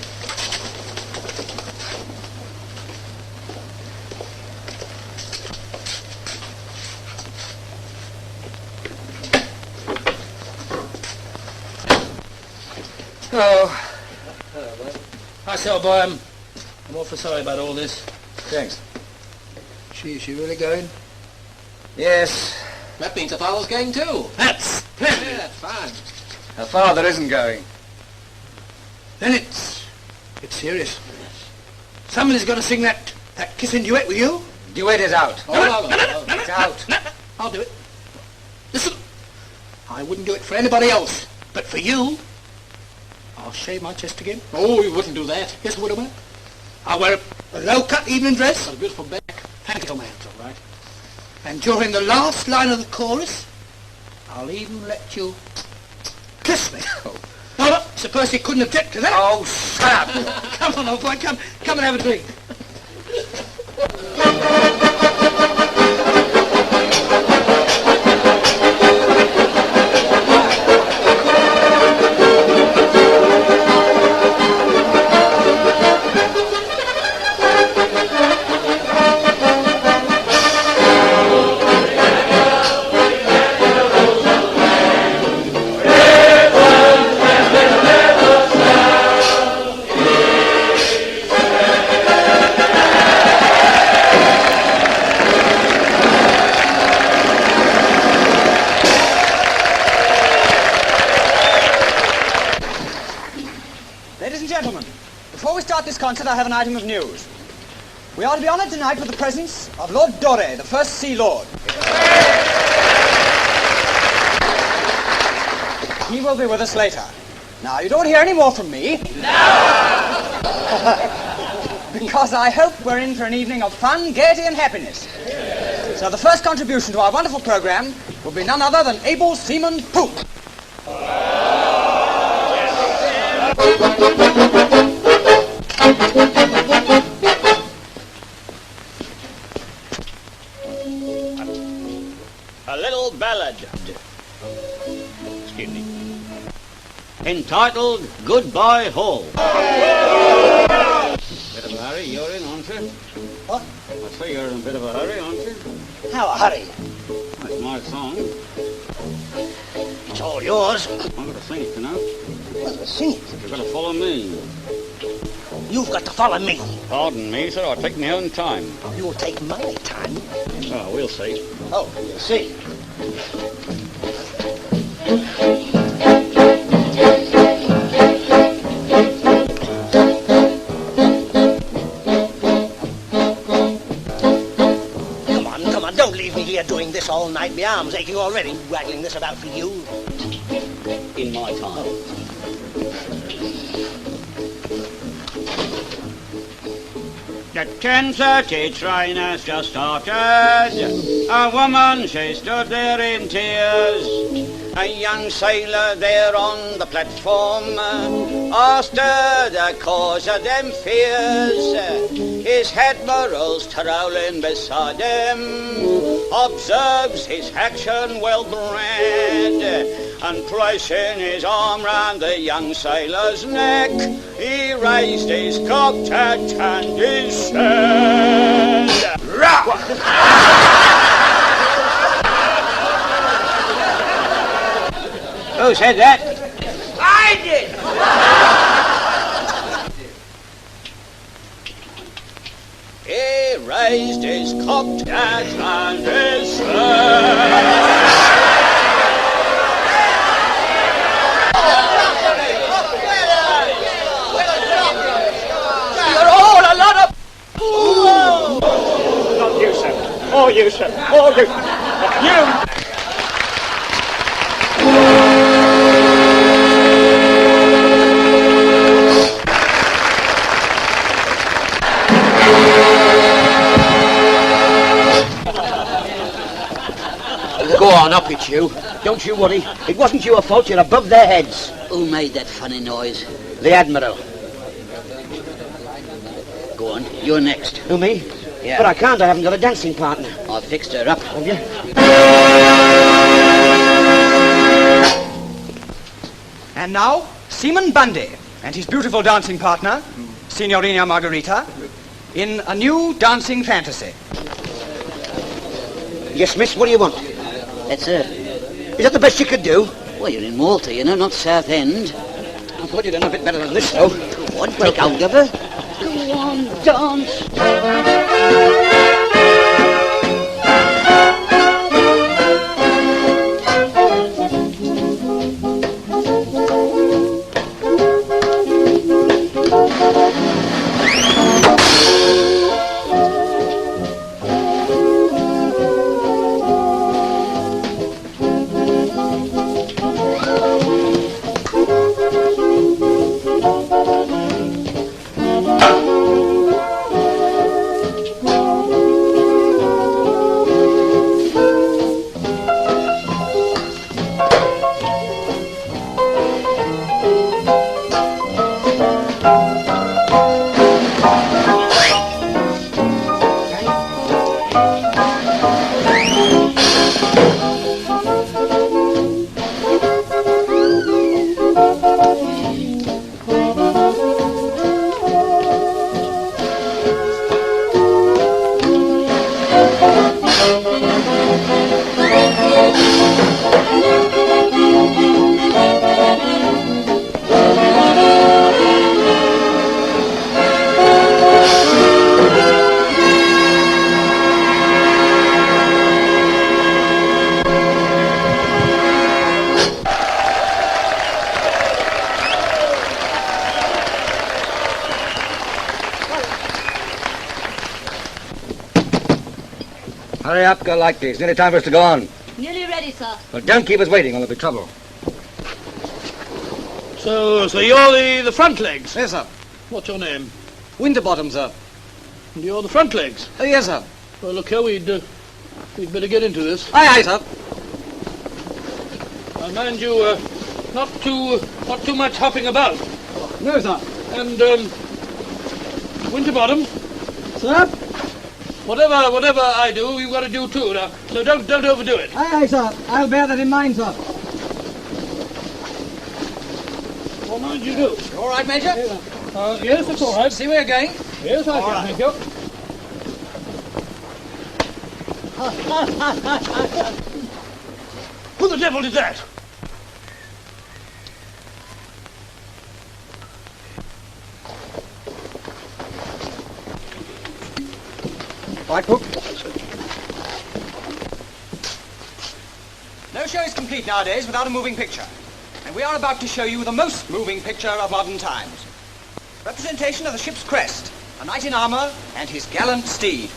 Oh. I say, old boy, I'm awfully sorry about all this. Thanks. Is she really going? Yes. That means her father's going too. That's splendid. Yeah, fine. Her father isn't going. Then it's serious. Somebody's going to sing that kissing duet with you? Duet is out. No. It's out. I'll do it. Listen, I wouldn't do it for anybody else, but for you, I'll shave my chest again. Oh, you wouldn't do that. Yes, I would, man. I'll wear a low-cut evening dress. Got a beautiful back. Thank you, man. It's all right. And during the last line of the chorus, I'll even let you kiss me. Oh. No, Sir Percy couldn't object to that. Oh, shut up. Come on, old boy, come and have a drink. Concert, I have an item of news. We are to be honoured tonight with the presence of Lord Doré, the First Sea Lord. He will be with us later. Now, you don't hear any more from me. No! Because I hope we're in for an evening of fun, gaiety and happiness. So the first contribution to our wonderful programme will be none other than able Seaman Poop. A little ballad, excuse me, entitled Goodbye Hall. Bit of a hurry, you're in, aren't you? What? I say you're in a bit of a hurry, aren't you? How a hurry? That's my song. It's all yours. I've got to sing it, you know. Well, sing it. You've got to follow me. You've got to follow me. Pardon me, sir, I'll take my own time. You'll take my time. Oh, we'll see. Oh, we'll see. Come on, don't leave me here doing this all night. My arm's aching already, waggling this about for you. In my time. The 10:30 train has just started. A woman, she stood there in tears. A young sailor there on the platform asked her the cause of them fears. His admiral's trowling beside him, observes his action well bred, and placing his arm round the young sailor's neck, he raised his cocked hat and he said, "Rah!" Who said that? I did! He raised his cocked hat and he said, You're all a lot of... Not you, sir. Oh, you, sir. Oh, you. You. Go on, up it's you. Don't you worry. It wasn't your fault. You're above their heads. Who made that funny noise? The Admiral. Go on, you're next. Who, me? Yeah. But I can't. I haven't got a dancing partner. I've fixed her up. Have you? And now, Seaman Bundy and his beautiful dancing partner, Signorina Margarita, in a new dancing fantasy. Yes, miss, what do you want? That's her. Is that the best you could do? Well, you're in Malta, you know, not Southend. I thought you'd done a bit better than this, though. Go on, break hold of her. Go on, dance. Hurry up, go like this. Nearly time for us to go on. Nearly ready, sir. Well, don't keep us waiting or there'll be trouble. So you're the front legs? Yes, sir. What's your name? Winterbottom, sir. And you're the front legs? Oh, yes, sir. Well, look here, we'd better get into this. Aye, aye, sir. And mind you, not too much hopping about. No, sir. And, Winterbottom, Sir? whatever I do, you've got to do too, now. So don't overdo it. Aye, aye, sir. I'll bear that in mind, sir. What mind you do? All right, Major? Yes, that's all right. See where you're going? Yes, I can, thank you. Who the devil is that? Right, Cook. No show is complete nowadays without a moving picture. And we are about to show you the most moving picture of modern times. Representation of the ship's crest, a knight in armor and his gallant steed.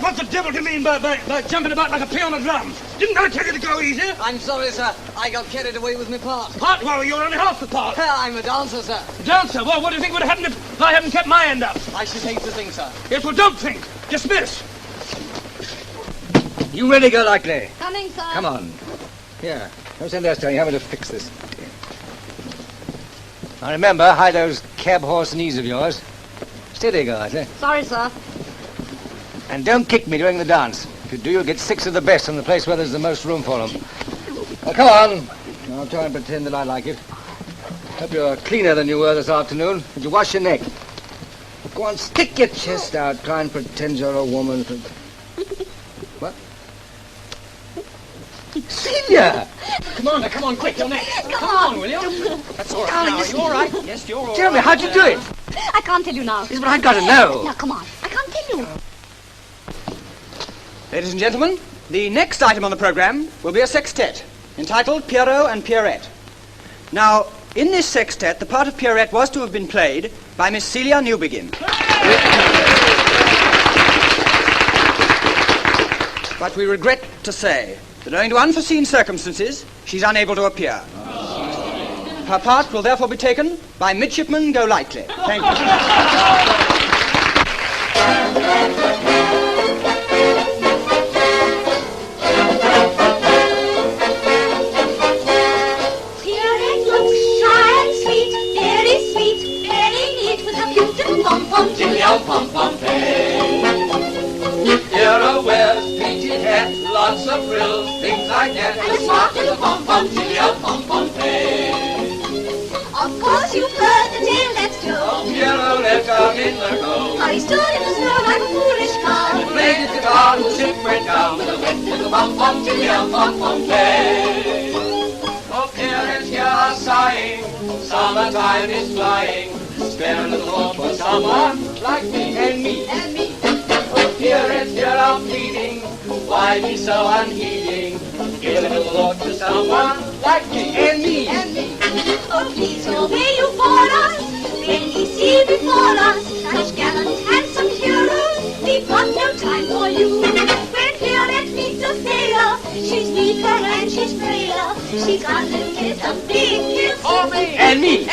What the devil do you mean by jumping about like a pea on a drum? Didn't I tell you to go easy? I'm sorry, sir. I got carried away with my part. Part? Well, you're only half the part. I'm a dancer, sir. Dancer? Well, what do you think would have happened if I hadn't kept my end up? I should hate to think, sir. Yes, well, don't think. Dismiss. You ready, go likely? Coming, sir. Come on. Here. Don't send us telling you how to fix this. Now remember, hide those cab horse knees of yours. Steady, go, I say. Sorry, sir. And don't kick me during the dance. If you do, you'll get 6 of the best in the place where there's the most room for them. Well, come on. I'll try and pretend that I like it. Hope you're cleaner than you were this afternoon. Did you wash your neck? Go on, stick your chest out. Try and pretend you're a woman. What? Celia! Come on, now, come on, quick, you're next. Come on, will you? That's all right now. Are you all right? Yes, you're all right. Tell me, how'd you do it? I can't tell you now. This is what I've got to know. Now, come on. I can't tell you. Ladies and gentlemen, the next item on the programme will be a sextet entitled Pierrot and Pierrette. Now, in this sextet, the part of Pierrette was to have been played by Miss Celia Newbegin. But we regret to say that owing to unforeseen circumstances, she's unable to appear. Her part will therefore be taken by Midshipman Golightly. Thank you. Pierrette looks shy and sweet, very sweet, very neat, with a beautiful pom-pom, Pom-pom Pierrot wears painted hat, lots of frills, things like that. and a smart little pom-pom, Pom-pom Of course you've heard the tale that's told. Pierrot left out in the cold. How he stood in the snow like a foolish cow. And played his guitar and the ship went down with a wet little pom-pom play. Oh, parents here are sighing, summertime is flying. Spare a little thought for someone like me and me. Oh, parents here are pleading, why be so unheeding? Give a little thought to someone like me and me. Oh, please, obey you for us. When we see before us such gallant, handsome heroes, we've got no time for you. When Pierrette meets a sailor, she's weaker and she's frailer. She's got to get a big kiss for me And me.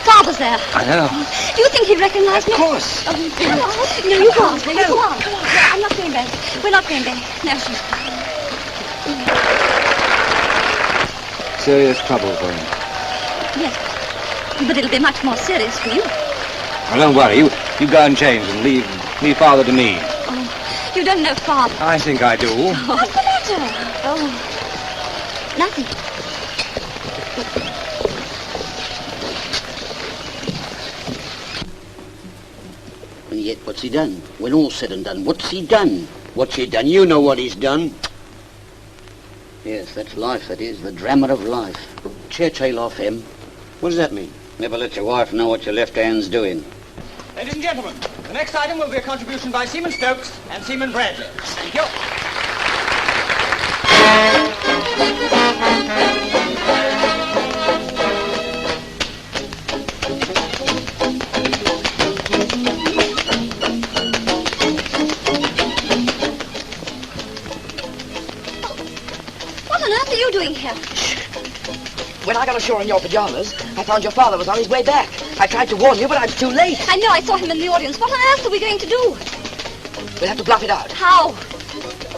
Father's there. I know. Do you think he'd recognize me? Of course. No, you go on. You go on. No, I'm not going back. We're not going back. No, she's fine. Serious trouble for him. Yes. But it'll be much more serious for you. Well, don't worry. You go and change and leave Father to me. Oh, you don't know Father. I think I do. What's the matter? Oh, nothing. And yet, what's he done? When all's said and done, what's he done? What's he done? You know what he's done. Yes, that's life, that is, the drama of life. Churchill off him. What does that mean? Never let your wife know what your left hand's doing. Ladies and gentlemen, the next item will be a contribution by Seaman Stokes and Seaman Bradley. Thank you. What on earth are you doing here? When I got ashore in your pajamas, I found your father was on his way back. I tried to warn you, but I was too late. I know, I saw him in the audience. What on earth are we going to do? We'll have to bluff it out. How?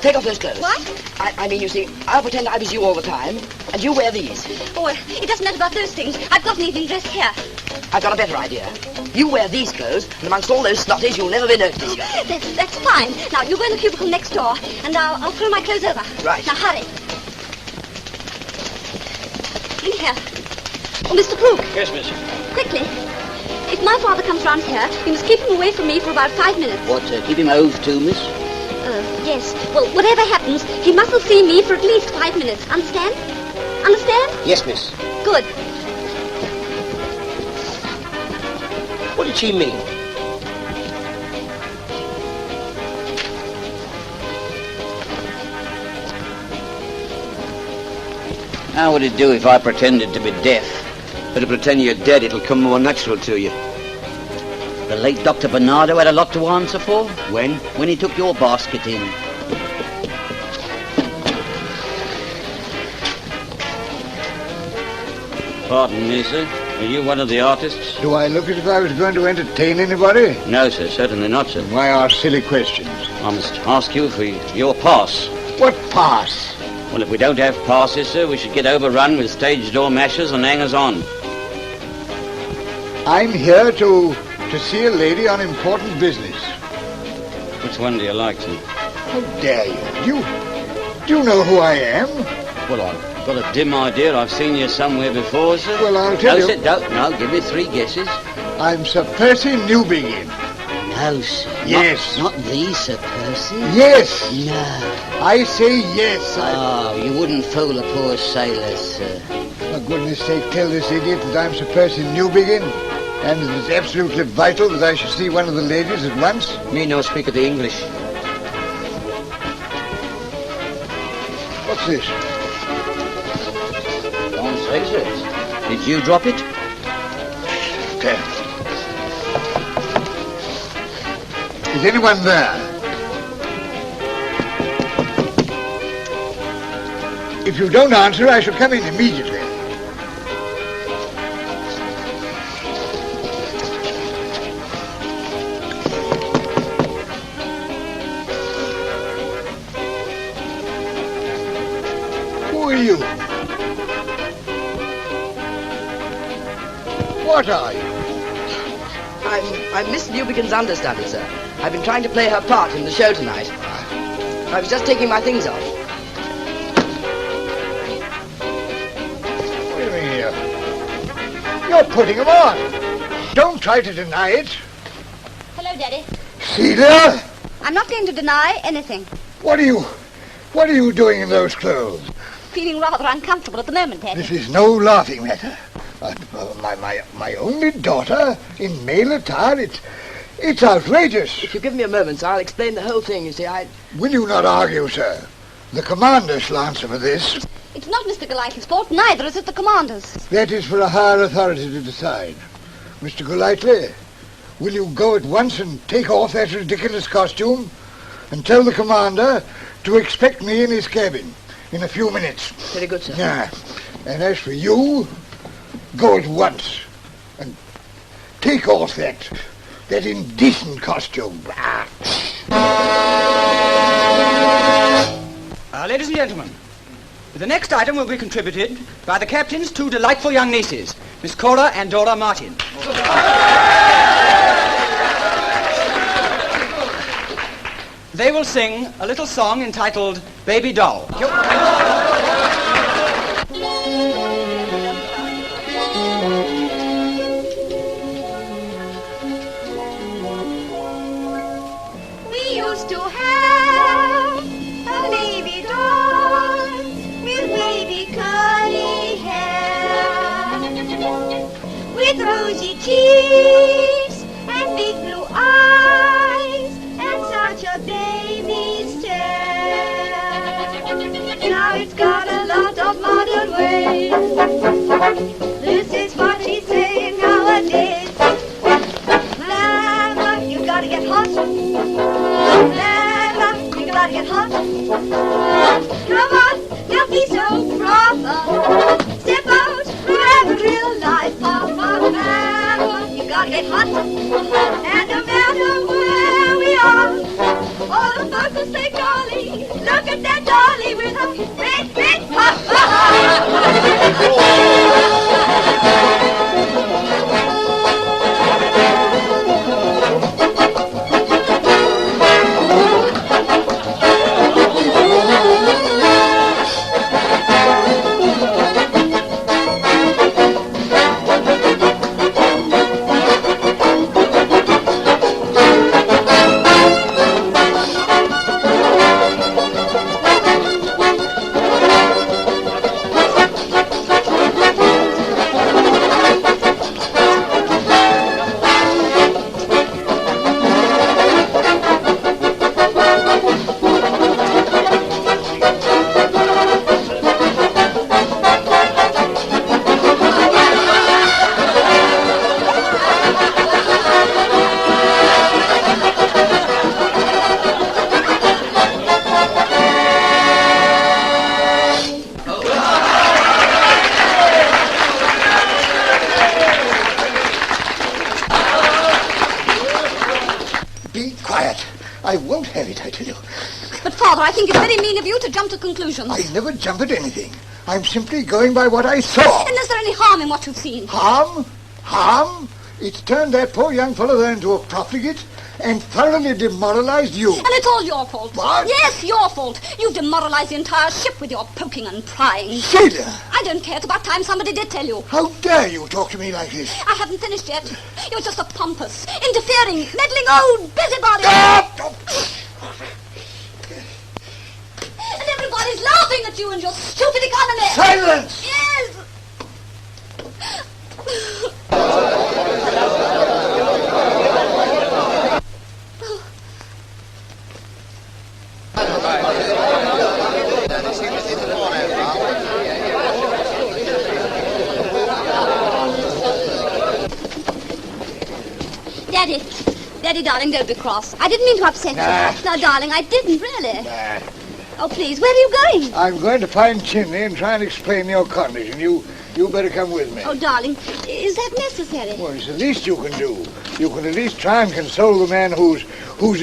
Take off those clothes. What? I mean, you see, I'll pretend I was you all the time, and you wear these. Oh, it doesn't matter about those things. I've got an evening dress here. I've got a better idea. You wear these clothes, and amongst all those snotties, you'll never be noticed. That's fine. Now, you go in the cubicle next door, and I'll throw my clothes over. Right. Now, hurry. In here. Oh, Mr. Crook. Yes, miss. Quickly. If my father comes round here, you must keep him away from me for about 5 minutes. What, keep him hove too, miss? Yes. Well, whatever happens, he mustn't see me for at least 5 minutes. Understand? Understand? Yes, miss. Good. What did she mean? How would it do if I pretended to be deaf? Better pretend you're dead, it'll come more natural to you. The late Dr. Bernardo had a lot to answer for. When? When he took your basket in. Pardon me, sir. Are you one of the artists? Do I look as if I was going to entertain anybody? No, sir. Certainly not, sir. Why ask silly questions? I must ask you for your pass. What pass? Well, if we don't have passes, sir, we should get overrun with stage door mashers and hangers-on. I'm here to see a lady on important business. Which one do you like, sir? How dare you? Do you know who I am? Well, I've got a dim idea. I've seen you somewhere before, sir. Well, I'll tell you. No, give me 3 guesses. I'm Sir Percy Newbegin. No, sir. Yes. Not the Sir Percy? Yes. No. I say yes. Oh, you wouldn't fool a poor sailor, sir. For goodness sake, tell this idiot that I'm Sir Percy Newbegin, and it is absolutely vital that I should see one of the ladies at once. Me no speak of the English. What's this? Don't say so. Did you drop it? Damn. Is anyone there? If you don't answer, I shall come in immediately. Who are you? What are you? I'm Miss Newbegin's understudy, sir. I've been trying to play her part in the show tonight. I was just taking my things off. What do you mean here? You're putting them on. Don't try to deny it. Hello, Daddy. Celia? I'm not going to deny anything. What are you doing in those clothes? Feeling rather uncomfortable at the moment, Daddy. This is no laughing matter. My only daughter in male attire, it's outrageous. If you give me a moment, sir, I'll explain the whole thing. You see, Will you not argue, sir? The commander shall answer for this. It's not Mr. Golightly's fault, neither is it the commander's. That is for a higher authority to decide. Mr. Golightly, will you go at once and take off that ridiculous costume and tell the commander to expect me in his cabin in a few minutes? Very good, sir. Yeah. And as for you, go at once and take off that indecent costume. Ladies and gentlemen, the next item will be contributed by the captain's 2 delightful young nieces, Miss Cora and Dora Martin. They will sing a little song entitled Baby Doll. We used to have a baby doll with baby curly hair, with rosy cheeks and big blue eyes and such a baby stare. Now it's got a lot of modern ways. This is what she's saying nowadays. Mama, you gotta get hot. Mama, you gotta get hot. Come on, don't be so proper. Step out, have a real life, Papa. Mama, you gotta get hot. And no matter where we are, all the folks will say, Dolly, look at that Dolly with her big, big papa. I won't have it, I tell you. But, Father, I think it's very mean of you to jump to conclusions. I never jump at anything. I'm simply going by what I saw. And is there any harm in what you've seen? Harm? Harm? It's turned that poor young fellow there into a profligate and thoroughly demoralized you. And it's all your fault. What? Yes, your fault. You've demoralized the entire ship with your poking and prying. Sheila! I don't care. It's about time somebody did tell you. How dare you talk to me like this? I haven't finished yet. You're just a pompous, interfering, meddling old busybody. And everybody's laughing at you and your stupid economy. Silence! Yes! Daddy, darling, don't be cross. I didn't mean to upset you. No, darling, I didn't, really. Oh, please, where are you going? I'm going to find Chimney and try and explain your condition. You better come with me. Oh, darling, is that necessary? Well, it's the least you can do. You can at least try and console the man whose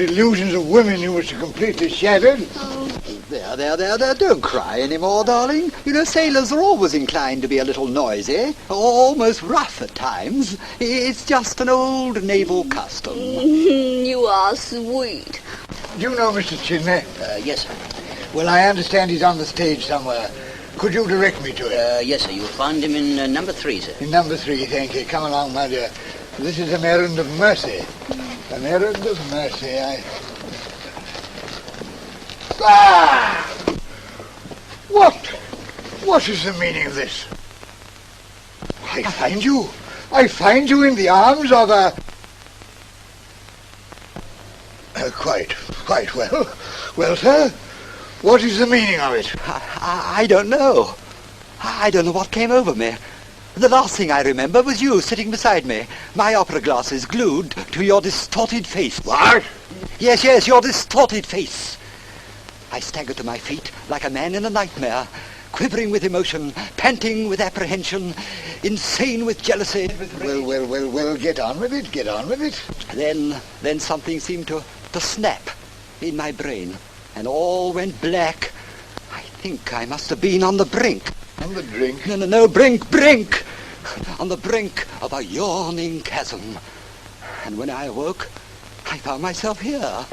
illusions of women you must have completely shattered. Oh. There. Don't cry anymore, darling. You know, sailors are always inclined to be a little noisy, almost rough at times. It's just an old naval custom. You are sweet. Do you know Mr. Chimney? Yes, sir. Well, I understand he's on the stage somewhere. Could you direct me to him? Yes, sir. You'll find him in number 3, sir. In number 3, thank you. Come along, my dear. This is an errand of mercy. An errand of mercy. What is the meaning of this? I find you in the arms of a... Quite well. Well, sir, what is the meaning of it? I don't know. I don't know what came over me. The last thing I remember was you sitting beside me, my opera glasses glued to your distorted face. What? Yes, your distorted face. I staggered to my feet like a man in a nightmare, quivering with emotion, panting with apprehension, insane with jealousy. Well, get on with it. Then something seemed to snap in my brain, and all went black. I think I must have been on the brink. On the brink? No, brink. On the brink of a yawning chasm. And when I awoke, I found myself here,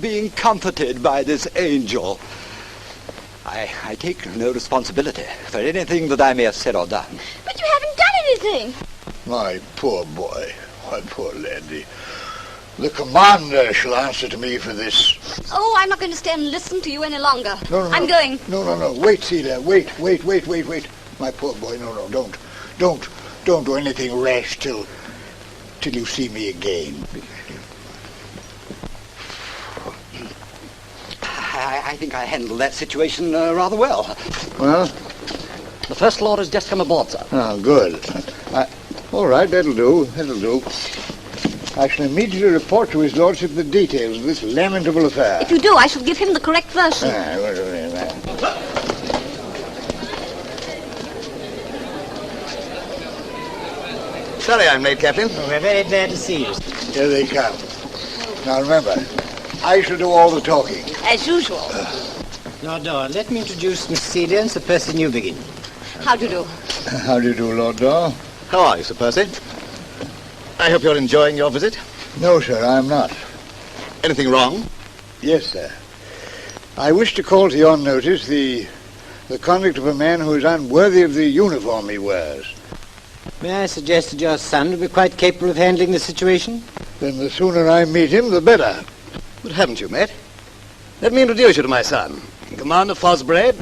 being comforted by this angel. I take no responsibility for anything that I may have said or done. But you haven't done anything. My poor boy, my poor laddie. The commander shall answer to me for this. Oh, I'm not going to stand and listen to you any longer. No. I'm going. No. Wait, Celia. Wait. My poor boy, no. Don't do anything rash till you see me again. I think I handled that situation rather well. Well? The First Lord has just come aboard, sir. Oh, good. All right, that'll do. I shall immediately report to his lordship the details of this lamentable affair. If you do, I shall give him the correct version. Sorry I'm late, Captain. We're very glad to see you. Here they come. Now remember, I shall do all the talking. As usual. Lord Daw, let me introduce Miss Celia and Sir Percy Newbegin. How do you do? How do you do, Lord Daw? How are you, Sir Percy? I hope you're enjoying your visit. No, sir, I'm not. Anything wrong? Yes, sir. I wish to call to your notice the conduct of a man who is unworthy of the uniform he wears. May I suggest that your son will be quite capable of handling the situation? Then the sooner I meet him, the better. But haven't you met? Let me introduce you to my son, Commander Fosbray,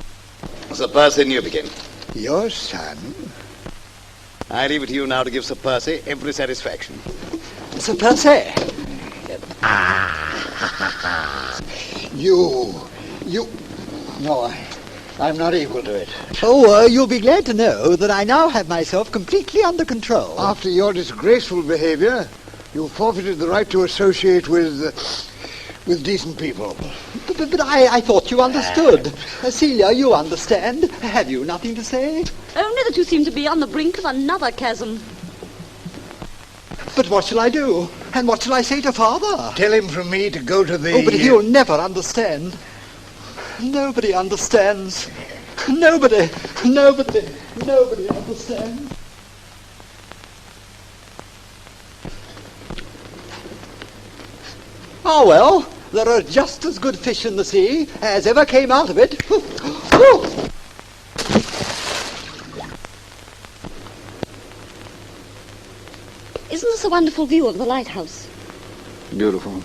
Sir Percy Newbegin. Your son? I leave it to you now to give Sir Percy every satisfaction. Sir Percy! You... No, I'm not equal to it. Oh, you'll be glad to know that I now have myself completely under control. After your disgraceful behavior, you forfeited the right to associate with decent people. But I thought you understood. Celia, you understand. Have you nothing to say? Only that you seem to be on the brink of another chasm. But what shall I do? And what shall I say to Father? Tell him from me to go to the... Oh, but he'll never understand. Nobody understands. Nobody understands. Oh, well, there are just as good fish in the sea as ever came out of it. Isn't this a wonderful view of the lighthouse? Beautiful.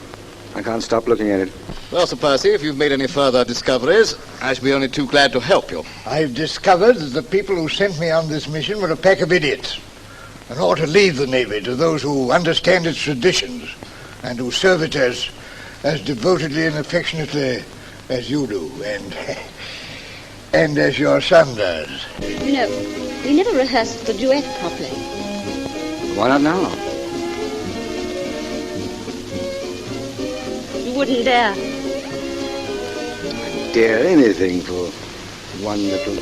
I can't stop looking at it. Well, Sir Percy, if you've made any further discoveries, I shall be only too glad to help you. I've discovered that the people who sent me on this mission were a pack of idiots and ought to leave the Navy to those who understand its traditions and who serve it as devotedly and affectionately as you do, and as your son does. You know, we never rehearsed the duet properly. Why not now? You wouldn't dare. Dare anything for one little...